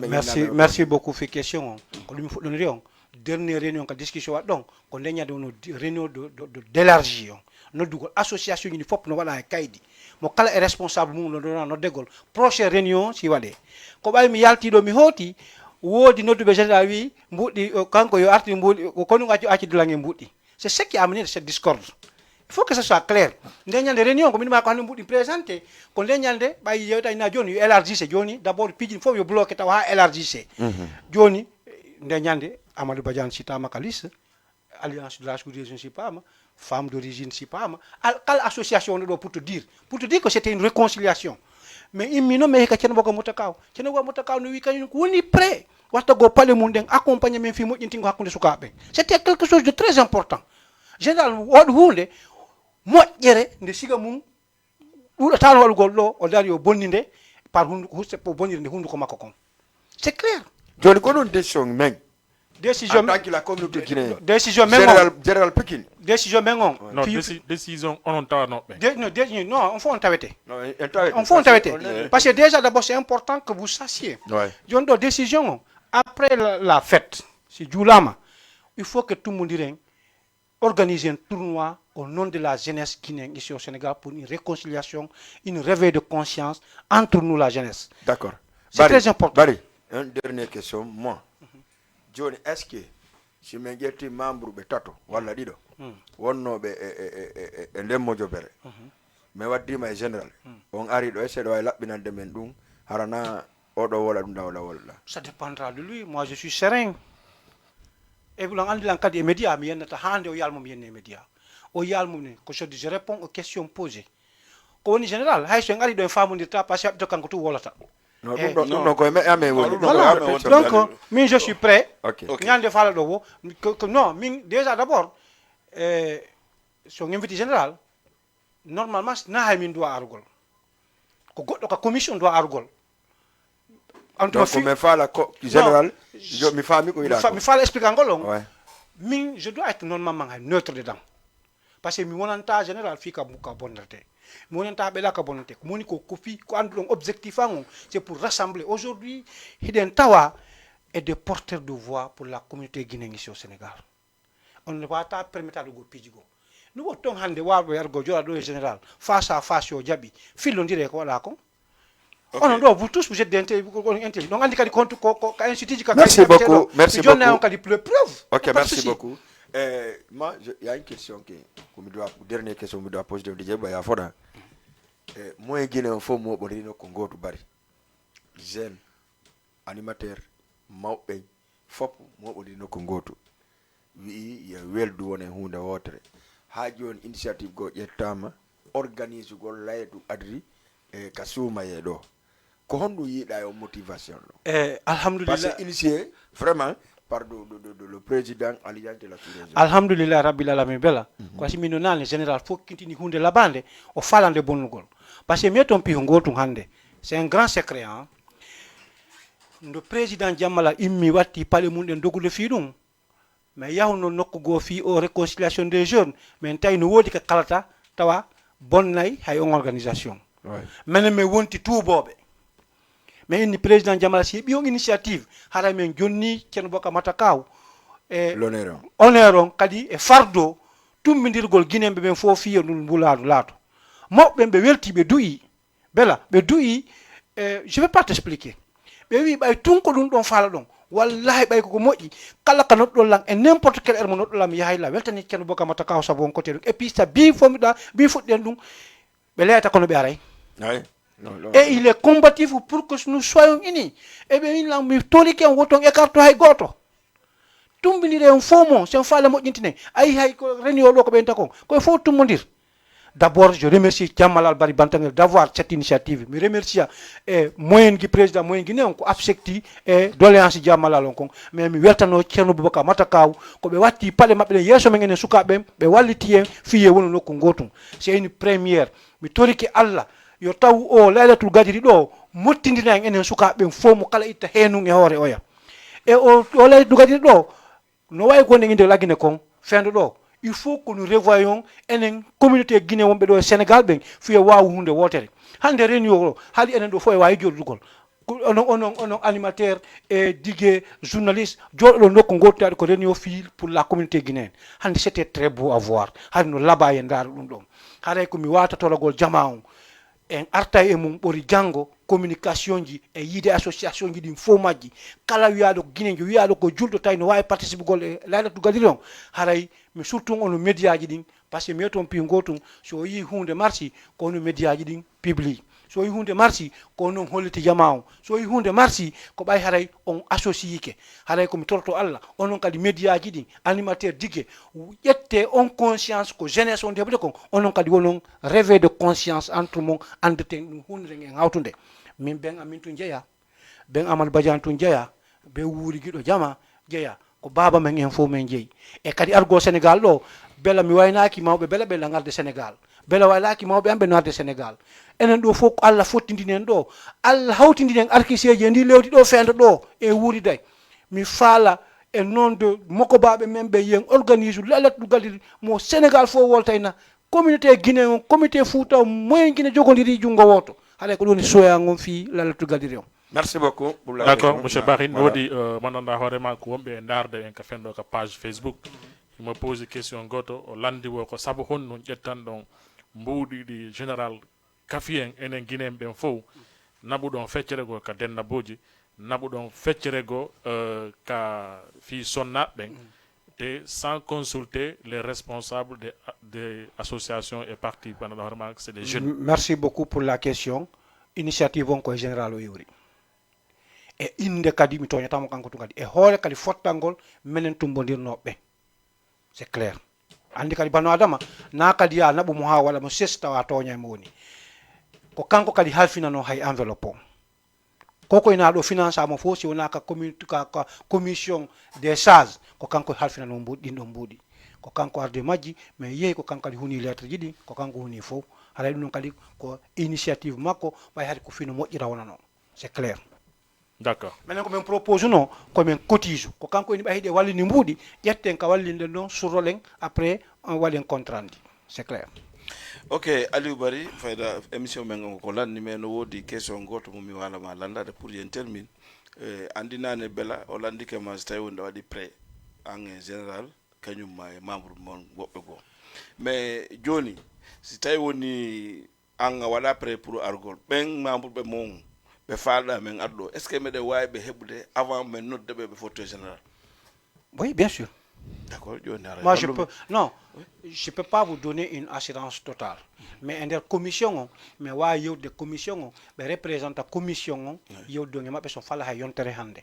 merci beaucoup fi question on ko ɗum fuɗɗoniri on dernier réunion ka discussion waɗ ɗon ko leñade ono réunion de d'élargie on noddugol association ji fof no waɗa e kaydi mo kala e responsable mum no ɗona noddegol prochaine réunion si waɗe ko ɓawi mi yaltiɗo mi hooti woodi nodduɓe général wi mbuɗɗi kanko yo arti mbuɗi ko ɗum acci dulange mbuɗɗi c'est ce qui a amené cette discorde il faut que ça soit clair nde ñande réunion ko minima ko hande mbuɗi présenté ko nde ñande ɓayi yewtayna joni yo élargissé joni d' abord pijini fof yo bloqué taw ha élargissé joni nde ñande Amadou Badiane citama ka liste alliance de la sous-région sipama femme d'origine sipama kala association ɗo pour te dire que c'était une réconciliation mais immino mais ka ceerno Bogo Moutakaw no wi kañum ko woni prêt watta go paale mum ɗen accompagné men fi moƴƴintingo hakkude sukaɓe c'était quelque chose de très important général waɗu hunde moƴƴere nde siga mum ɗuɗatano waɗugol ɗo o dari o bonni nde par hunde ko bonnire nde hunduko makko kon c'est clair joni ko ɗum décision men décision en tant que la communauté guinéenne décision général Pekin décision mengon non décision on tawa no be non on faut on tawete non on faut on tawete parce que déjà d'abord c'est important que vous sachiez jondo décision après la fête si Djoulama il faut que tout le monde organise un tournoi au nom de la jeunesse guinéenne ici au Sénégal pour une réconciliation, une réveil de conscience entre nous la jeunesse. D'accord. C'est très important. Barry, une dernière question. Moi, Johnny, est-ce que si je suis membre de Tato, wala dido, wonno be mojo bere, mais waddi ma général, on arrive à essayer de labbinan de mendung, harana odo wala dunda wala. Ça dépendra de lui. Moi, je suis serein. Et vous l'avez dit dans les médias, mais il y a des médias. Je réponds aux questions posées. Comme général, je suis un gars femme de parce que je suis wallata. Donc, je suis prêt. Non, déjà d'abord, son invité général, normalement, il doit argol. La commission doit argol. Donc, mais fa la général, mi fami ko ida. Mi fa expliquer ngolo. Min je dois être normalement neutre dedans. Parce que mi wonanta général fi ka buka bonnate. Mi wonanta be la ka bonnate. Moni ko kofi ko andon objectif an c'est pour rassembler aujourd'hui Hiden Tawa est des porteurs de voix pour la communauté guinéenne ici au Sénégal. On ne va pas permettre de go pijigo. Nous wotton hande wa be ergo jola do général face à face yo jabi. Fil on dirait ko wala ko. Okay. On doit vous tous vous êtes intelligents. Donc on dit qu'il compte merci beaucoup. Merci beaucoup. Ok, merci beaucoup. Moi, il y a une question dernière question que je dois poser de DJ Bayafoda. Moi, je suis un faux mot pour le Congo to Bari. Jeune, animateur, Maupe, Fop, moi pour le Congo to. Oui, il y a well do on a Hunda Water. Hajon initiative go yetama organise go lay to Adri Kasuma yedo. Comment nous y a motivation? Alhamdulillah. Parce que initié vraiment par le président Alliance de la Sous-Région. Alhamdulillah Rabbil Alamin Bella. Quoi si minonal général faut qu'il hunde la bande au falant de bon gol. Parce que mieux ton pi ngo tu hande. C'est un grand secret hein. Le président Jamala immi watti pale mun den dogu le fi dum. Mais yawno nokko go fi au réconciliation des jeunes. Mais tay no wodi ka kalata tawa bon nay hay on organisation. Mais me wonti tout bobe. Mais le président Jamala si biyo initiative hara men jonni ken boka matakaw l'honneur kadi e fardo tummindirgol guinéen be fo fiyo dum buladu lato mobbe be welti be duyi bela be duyi je vais pas t'expliquer be wi bay tunko dum don fala don wallahi bay ko moji kala kanot do lang et n'importe quel hermo not lam yahayla weltani ken boka matakaw sabon côté et puis ça bi fomida bi fudden dum be leta kono be aray et il est combatif pour que nous soyons unis. Et bien, il a mis tout les qui ont voté écarté à Goto. Tout le monde est un faux mot, c'est un faux mot d'intérêt. Aïe, aïe, réunion au Locobentacon. Il faut tout le monde dire. D'abord, je remercie Jamal Al-Bari Bantangel d'avoir cette initiative. Je remercie moyen qui président moyen guinéen ko affecti et doléance Jamal Al-Onkong. Mais mi weltano Tcherno Boubacar Matakaw ko be watti pale mabbe yeso mengene sukabe be walliti fiye wono no Kongotum. C'est une première. Mi toriki Allah yo taw o laylatul gadiri do mottindina enen sukaɓe fomu kala itta henu e hoore oya e o laylatul gadiri do no way gonde inde lagine kon fendo do il faut que nous revoyons enen communauté guinéen wonɓe do Sénégal ɓen fiye wawu hunde wotere hande réunion haali enen do fo e wawi jodugol onon animateur et digue journaliste joɗo nokko gottaɗo ko réunion fil pour la communauté guinéenne hande c'était très beau à voir hande no laba e ndar ɗum ɗon haray ko mi wata torogol jama on en arta e mum ɓori jango communication ji e yide association ji ɗin fo majji kala wiyaɗo ko guinéen jo wiyaɗo ko julɗo tawi no wawi participe gol e laylatu gadiri on haray mi surtout ono média ji ɗin par ce que mi ton pi gotum so yi hunde marsi ko ono média ji ɗin publie so yi hunde marsi ko non holliti jama on so yi hunde marsi ko ɓay haray on associé ke haray komi torto Allah onon kadi média ji ɗin animateur digue ƴette on conscience ko jeunesse on deɓde kon onon kadi wonon réveil de conscience entre mon andeten ɗum hunde en hawtude min ben amin tun jeeya ben Amadou Badiane tun jeeya be wuuri giɗo jama jeeya ko baba men en fof men jeeyi e kadi argo Sénégal ɗo bela mi waynaki mawɓe bela ɓe ngarde Sénégal bela waylaki mawɓe amɓe narde Sénégal enen ɗo fof ko Allah fottindinen ɗo Allah hawtindinen arkiseji e ndi lewdi ɗo fendo ɗo e wuuri day mi faala e non de mokobaɓe men ɓe yen organise lalatdu galiri mo Sénégal fo woltayna communauté guinéen on communauté fouta moyen guiné jogodiri jungo woto haɗa ko ɗoni soya on fi lalatdu galiri on. Merci beaucoup pour la d'accord monsieur Barry wodi mananda hoorema ko wonɓe e darde en ka fenɗo ka page Facebook mo pose question goto o landi wo ko saabu honno ƴettan ɗon mbawɗiɗi général kafi en enen guinéen ɓen fof naɓuɗon feccere go ka dennaboji naɓuɗon feccere go ka fi sonnaɓe ɓen et sans consulter les responsables des associations et partis pendant la c'est des jeunes. Merci beaucoup pour la question. Initiative on ko général o yewri e inde kadi mi toñatamo kanko tun kadi e hoore kadi fottangol menen tumbodirnoɓe c'est clair andi kadi bano adama na kadi ya naɓu mo ha waɗa mo ses tawa toña e mo woni ko kanko kadi halfinano hay enveloppe o koko ina ɗo finance amo fof si wona ka commission des sages ko kanko halfinano ɗin ɗon mbuuɗi ko kanko arde majji mais yeehi ko kanko kadi huni lettre ji ɗi ko kanko huni fof haɗa ɗum kadi ko initiative makko way hade ko fino moƴƴira wonano c'est clair. D'accord. Menen ko men propose no ko men cotise ko kanko eni ɓahiɗe wallini mbuuɗi ƴetten ka wallinɗen ɗon surrolen après on waɗen contrat ndi c'est clair. Ok, Aliou Barry fayda émission men ko lanni men no wodi question goto mo mi walama landade pour yen termine andinane bela o landike ma so tawi wonde waɗi prêt en général kañum ma e membre mon woɓɓe goo mais joni si tawi woni an a waɗa prêt pour argol ɓen membre ɓe mon ɓe falɗa men adɗo est ce que meɗe wawi ɓe heɓude avant men noddeɓe ɓe fauteuil général? Oui, bien sûr. D'accord. Moi, je peux pas vous donner une assurance totale. Mais en der commission, mais wa yow de commission, mais représente la commission, yow de ma personne fala ha yontere hande.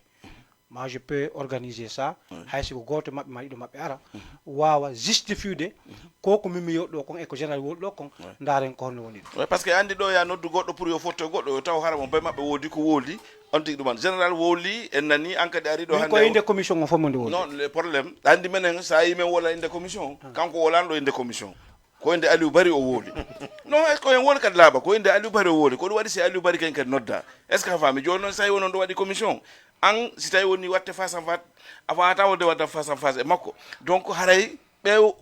Moi, je peux organiser ça. Hay si goto mabbe maɗiɗo mabɓe ara wawa justifiude koko mimi yoɗɗo kon e ko général woɗɗo kon ndaren ko hono woni ɗum. Parce que andi ɗo ya noddu goɗɗo pour yo fauteuil goɗɗo yo taw hara mo bay mabɓe woodi ko wooli on tigi ɗuman général woli en nani en kadi ari ɗo hande ko inde commission o fof monde woli non le problème andi menen sa yimen wola inde commission kanko wolano ɗo inde commission ko inde Aliou Barry o wooli non est ce que en woni kadi laaɓa ko inde Aliou Barry o wooli ko ɗum waɗi si Aliou Barry ken kadi nodda est ce que a faami joni noon sa yi wonon ɗo waɗi commission an si tawi woni watte face en face avant ta wonde wadda face en face e makko donc haray ɓe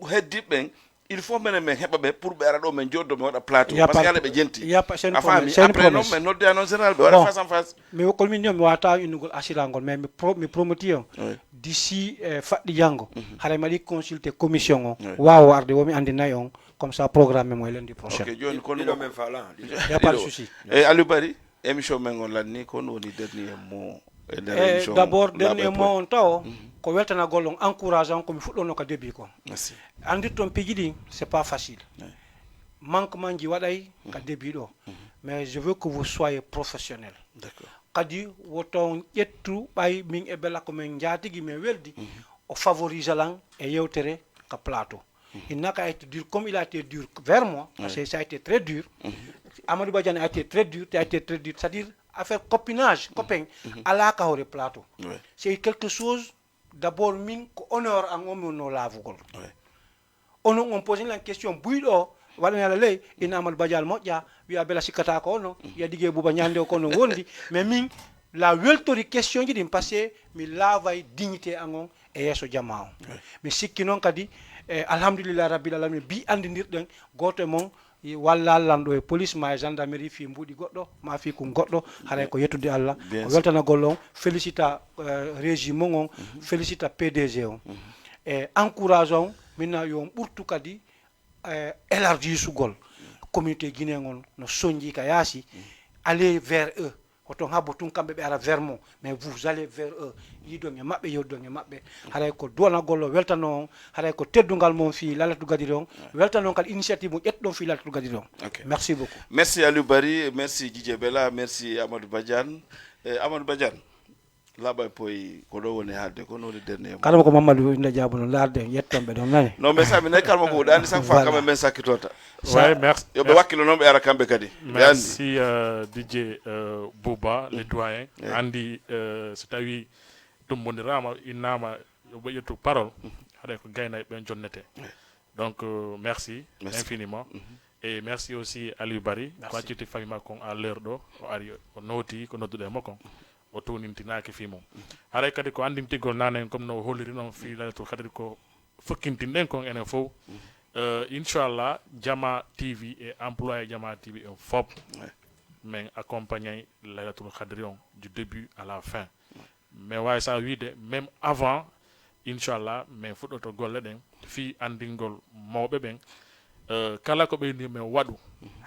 heddiɓe ɓen il faut menen men heɓa ɓe pour ɓe ara ɗo men joddo mi waɗa plateau par ce que ala ɓe jenti a faami après noon men nodde non général ɓe waɗa face en face mi kolmin mi wata innugol assirangol mais mi promoti on d'ici faɗɗi janggo haray maɗi consulté commission o wawo arde womi andinayi on comme ça programme mo e lundi prochain. Ok joni kono men fala y a pas de souci. E Aliou Barry émission men on lanni kono woni dernier mot d'abord dernier mot on taw ko weltanagol on encourageant ko mi fuɗɗono ka début ko merci andir ton piiji ɗi c'est pas facile manquement ji waɗay ka début ɗo mais je veux que vous soyez professionnel d'accord kadi woton ƴettu ɓay min e bela ko min jaatigui min weldi o favorise lan e yewtere ka plateau il n'a qu'à être dur comme il a été dur vers moi parce que ça a été très dur Amadou Badiane a été très dur c'est-à-dire affaire copinage copain ala ka hore plateau c'est quelque chose d'abord min ko honneur an on no lavugol on pose la question buyɗo waɗana ley ina Amadou Badiane moƴƴa wiya bela sikkata ko ono wiya digue Bouba ñande ko no wondi mais min la weltori question ji ɗin parce que mi laavay dignité an on e yesso jamma o mi sikki noon kadi alhamdulillah rabbil alamin bi andidirɗen goto e mon walla lanɗo e police ma e gendarmerie fi mbuɗi goɗɗo ma fi ko goɗɗo haray ko yettude Allah ko weltanagol on félicita régime on félicita PDG on e encourage on minna yo ɓurtu kadi élargisugol communauté guinéen on no soñji ka yaasi aller vers eux oton habbo tun kamɓe ɓe ara vers mo mais vous allez vers eux yiidon e maɓɓe yewdon e maɓɓe haray ko duwanagol o weltano on haray ko teddugal mon fi lalatu gadiri on weltano on kadi initiative mo ƴettuɗon fi lalatu gadiri on merci beaucoup. Merci Aliou Barry, merci Dj Bella, merci Amadou Badiane. Amadou Badiane laaɓa poy ko ɗo woni haalde ko no woni dernier mot kalma ko Mamadou inde jaabu no larde yettonɓe ɗon nani non mais ça mi nayi kalma ko ɗani chaque fois kamɓe men sakkitota ouais merci yoɓe wakkilo noon ɓe ara kamɓe kadi merci DJ Bouba le doyen andi so tawi ɗum wonirama innama yo ɓoƴƴettu parole haɗa ko gayna ɓen jonnete donc merci infiniment et merci aussi Aliou Barry ko accirti famille makko à l'heure ɗo o ari o noti ko nodduɗe makko o tonintinaki fi mum haray kadi ko andintigol nanen comme no holliri noon fi laylatul kadri ko fokkintinɗen kon enen fof inchallah Jama TV et employé Jama TV en fop men accompagner laylatul kadri on du début à la fin mais way sa wiide même avant inchallah mais fuɗɗoto golle ɗen fi andingol mawɓe ɓen kala ko ɓeyni men waɗu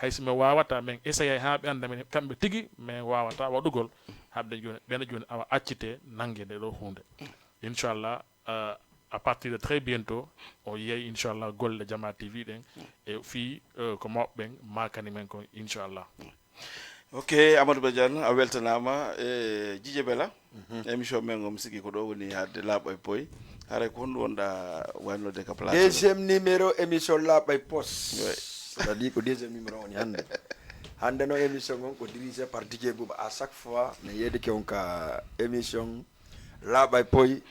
hayso mi wawata men essaye ha ɓe anda men kamɓe tigi mais wawata waɗugol haɓde joni ɓena joni awa accite nangue nde ɗo hunde inchallah à partir de très bientôt o yeeyi inchallah golle Jama TV ɗen e fi ko mawɓe ɓen makani men ko inchallah. Ok, Amadou Badiane a weltanama Dj Bella émission men gom sigi ko ɗo woni hadde laaɓa e poy haray ko honɗum wonɗa waynode ka place deuxième numéro émission laaɓa e pos c'est-à-dire ko deuxième numéro woni hande hande no émission gon ko dirigé par DJ Bouba à chaque fois ne yeedi ke on ka émission laaɓa e poy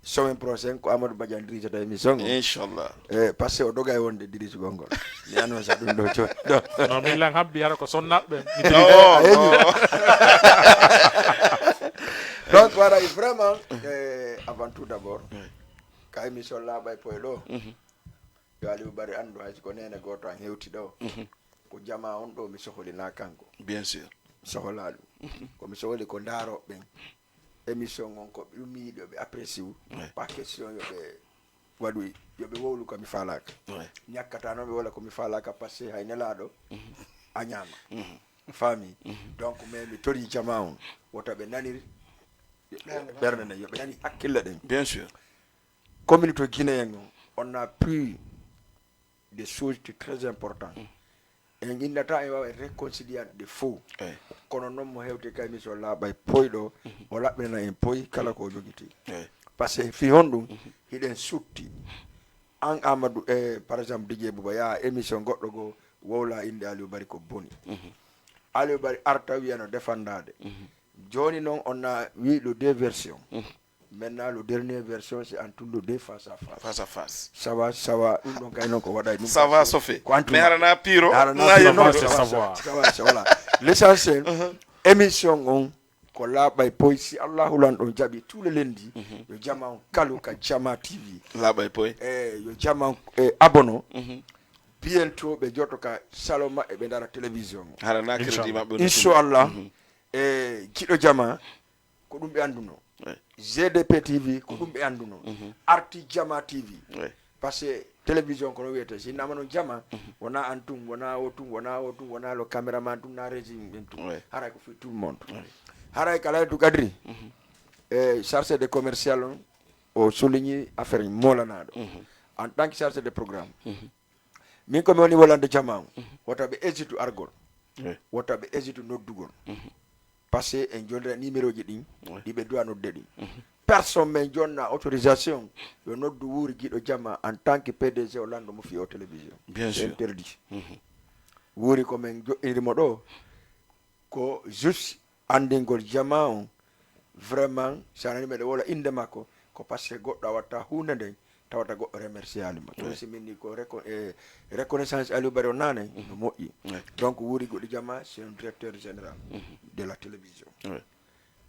semaine prochaine ko Amadou Badiane dirige ta émission inchallah parce que o doga e wonde dirige gongol mi anno sa ɗum ɗo joni non min lan habbi hara ko sonnaɓe donc voilà vraiment avant tout d'abord ka émission laaɓa e poy ɗo yo Aliou Bari andu hayso ko nene goto an hewti ɗo ko Jama on ɗo mi sohlina kanko bien sûr mi sohla ɗum komi sohli ko ndaroɓe ɓen émission on ko ɓe ɗum yiiɗi yoɓe apprécie u pas question yoɓe waɗoy yoɓe wowlu komi falaka ñakkata noon ɓe wala komi falaka par ce que hay nelaɗo a ñama faami donc mais mi tori Jama on woto ɓe nanir ɓerde nden yoɓe nani hakkille ɗen bien sûr communauté guinéen on on a pris des choses très importantes en innata e wawa réconcilier des faux kono noon mo hewte ka émission laaɓa e poyɗo o laɓɓinana en poy kala ko jogiti par ce que fi hon ɗum hiɗen sutti an Amadou par exemple DJ Bouba ya émission goɗɗo go wowla inde Aliou Bari ko boni Aliou Bari arta wiyano défendade joni noon on a wi le deux versions maintenant le dernier version c'est en tout le deux face à face face à face sawa ɗum ɗon kay noon ko waɗay ɗum ça va Sophie mais harana piro voilà l'essentiel émission on ko laaɓa e poy si Allahu lan ɗon jaɓi tous les lundi yo Jama on kalu ka Jama TV laaɓa e poy yo Jama abono bientôt ɓe jotto ka salon maɓɓe ɓe dara télévision harana crédit maɓɓe inchallah jiɗo Jama ko ɗum ɓe anduno GDP TV ko ɗum ɓe anduno arti Jama TV parce que télévision kono wiyete si nama noon Jama wona an tum wona o tum wona o tum wona le caméraman tum na régime ɓen tum haray ko fi tout le monde haray kala du gadri chargé de commercial on o souligni affaire molanaɗo en tant que chargé de programme min komi woni wolande Jama o wota ɓe hésite argol wota ɓe hésite noddugol parce que en jondira numéro ji ɗin ɗiɓe duwa nodde ɗin personne men jonna autorisation yo noddu wuuri guiɗo Jama en tant que PDG o lando mo fi o télévision bien sûr interdit wuuri komin joƴƴinirimo ɗo ko juste andingol Jama on vraiment sanani meɗe wola inde makko ko par ce que goɗɗo a watta hunde nden tawata goɗɗo remercier alima to si minni ko reconnaissance Aliou Bari o nane no moƴƴi donc wuuri goɗɗo Jama c'est un directeur général de la télévision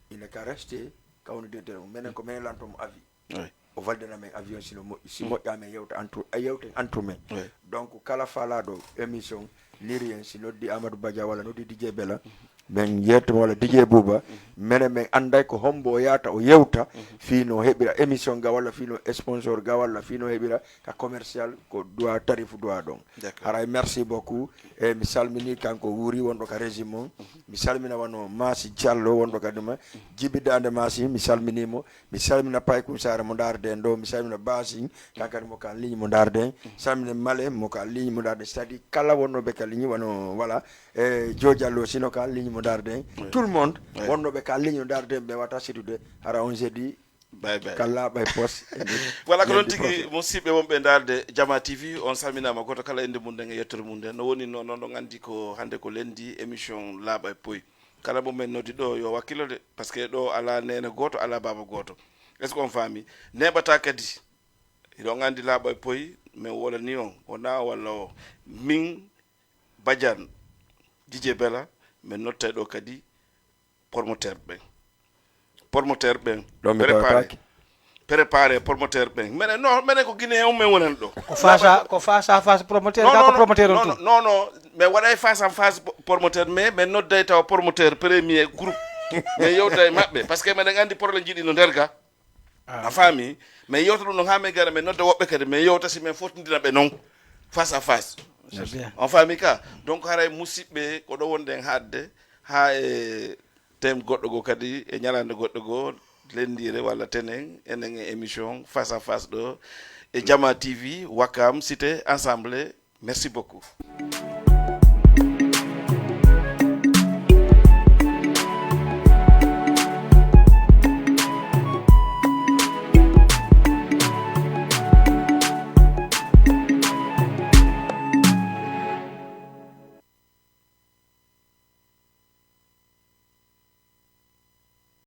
il n'est qu'à rester kawno directeur menen ko menen lantomo avis o valdana men avion sino moƴƴi si moƴƴa men yewta entre men donc kala falaɗo émission lirien si noddi Amadou Badia walla noddi DJ Bella men yettoma walla DJ Bouba menen men anday ko hombo o yata o yewta fino heɓira émission ga walla fino sponsor ga walla fino heɓira ka commercial ko doit tarifu doit ɗon haray merci beaucoup e mi salmini kanko wuuri wonɗo ka régime on mi salmina wano Masi Diallo wonɗo kadima jibidande Masi mi salminimo mi salmina Paykoum Sare mo darden ɗo mi salmina Basin kankadi mo ka ligne mo darden salmina Male mo ka ligne mo darden c'est à dire kala wonnoɓe ka ligne wano voilà Dio Diallo sino ka ligne mo darden tout le monde wonnoɓe ka ligne mo darden ɓe wata situde hara on jeudi bye bye kala bay post voilà ko non tigi musidɓe wonɓe darde Jama TV on salminama goto kala inde mum nden e yettere mum nden no woni noon ɗon gandi ko hande ko lendi émission laaɓa e poy kala mumen noddi ɗo yo wakkilo de par ce que ɗo ala nene goto ala baba goto est ce que on faami neɓata kadi iɗon gandi laaɓa e poy min wolani on wona walla o min Badiane DJ Bella min nottay ɗo kadi promoteur ɓen promoteur ben ɗon mi tawataki préparé promoteur ben menen ko Guinée on men wonan do ko face à face promoteur ga ko promoteur on tout non mais waɗay face à face promoteur mais nodday taw promoteur premier groupe mais yewta mabɓe par ce que minen andi probléme jiɗi no nder ga a faami mais yewta ɗum no ha men gara mais nodda woɓɓe kadi mais yewta si men fotodira ɓe noon face à face on faami ka donc haray musidɓe ko ɗo wonden hadde ha e tem goɗɗo go kadi e ñalande goɗɗo go lendire walla tenen enen e émission face à face ɗo e Jama TV Wakam Cité Ensemble merci beaucoup